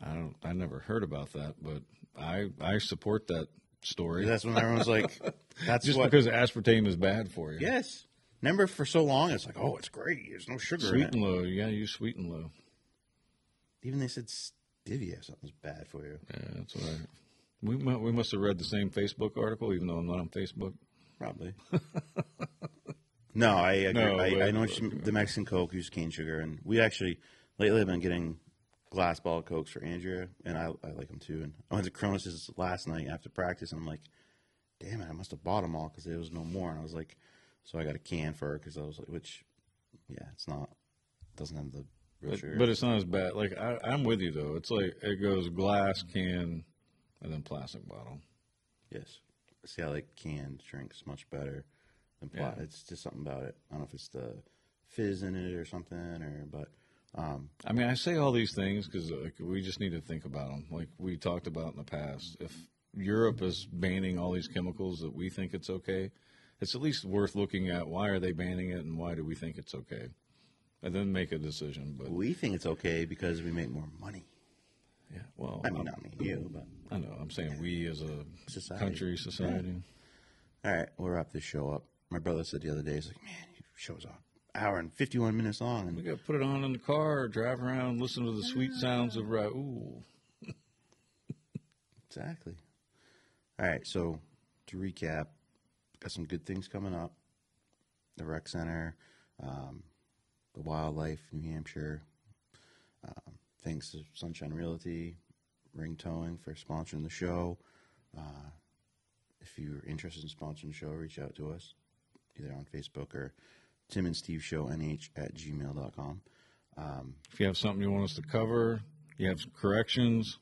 I never heard about that, but I support that story. That's when everyone's like, "That's Just what." because aspartame is bad for you. Yes. Remember, for so long, it's like, "Oh, it's great. There's no sugar in Sweet it." and low. You gotta use sweet and low. Even they said stevia or something's bad for you. Yeah, that's what we must have read the same Facebook article, even though I'm not on Facebook. Probably. No, I agree. No, I know the Mexican Coke uses cane sugar, and we actually lately have been getting glass bottle of Cokes for Andrea, and I like them too. And I went to Cronus's last night after practice, and I'm like, damn it, I must have bought them all because there was no more. And I was like, so I got a can for her because I was like, which, yeah, it's not, doesn't have the real sugar. But it's not as bad. Like I'm with you though. It's like it goes glass, can, and then plastic bottle. Yes. See, I like canned drinks much better than Yeah. It's just something about it. I don't know if it's the fizz in it or something, but I mean, I say all these things because like, we just need to think about them. Like we talked about in the past, if Europe is banning all these chemicals that we think it's okay, it's at least worth looking at why are they banning it and why do we think it's okay, and then make a decision. But we think it's okay because we make more money. yeah, well, I mean, not me, you, but I know. I'm saying we as a Society. society. all right, we'll wrap this show up. My brother said the other day, he's like, man, your show's an hour and 51 minutes long. We And got to put it on in the car, drive around, listen to the sweet sounds of Raoul. exactly. All right, so to recap, got some good things coming up. The Rec Center, the Wildlife, New Hampshire. Thanks to Sunshine Realty, Ring Towing for sponsoring the show. If you're interested in sponsoring the show, reach out to us either on Facebook or Tim and Steve Show NH at gmail.com. If you have something you want us to cover, you have some corrections,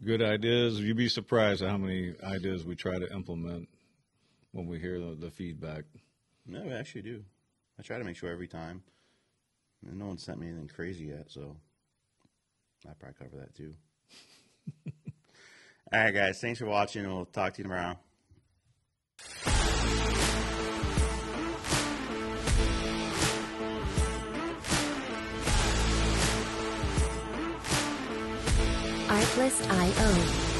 good ideas, you'd be surprised at how many ideas we try to implement when we hear the feedback. No, we actually do. I try to make sure every time. And no one sent me anything crazy yet, so I'll probably cover that too. All right, guys. Thanks for watching, and we'll talk to you tomorrow. Artlist.io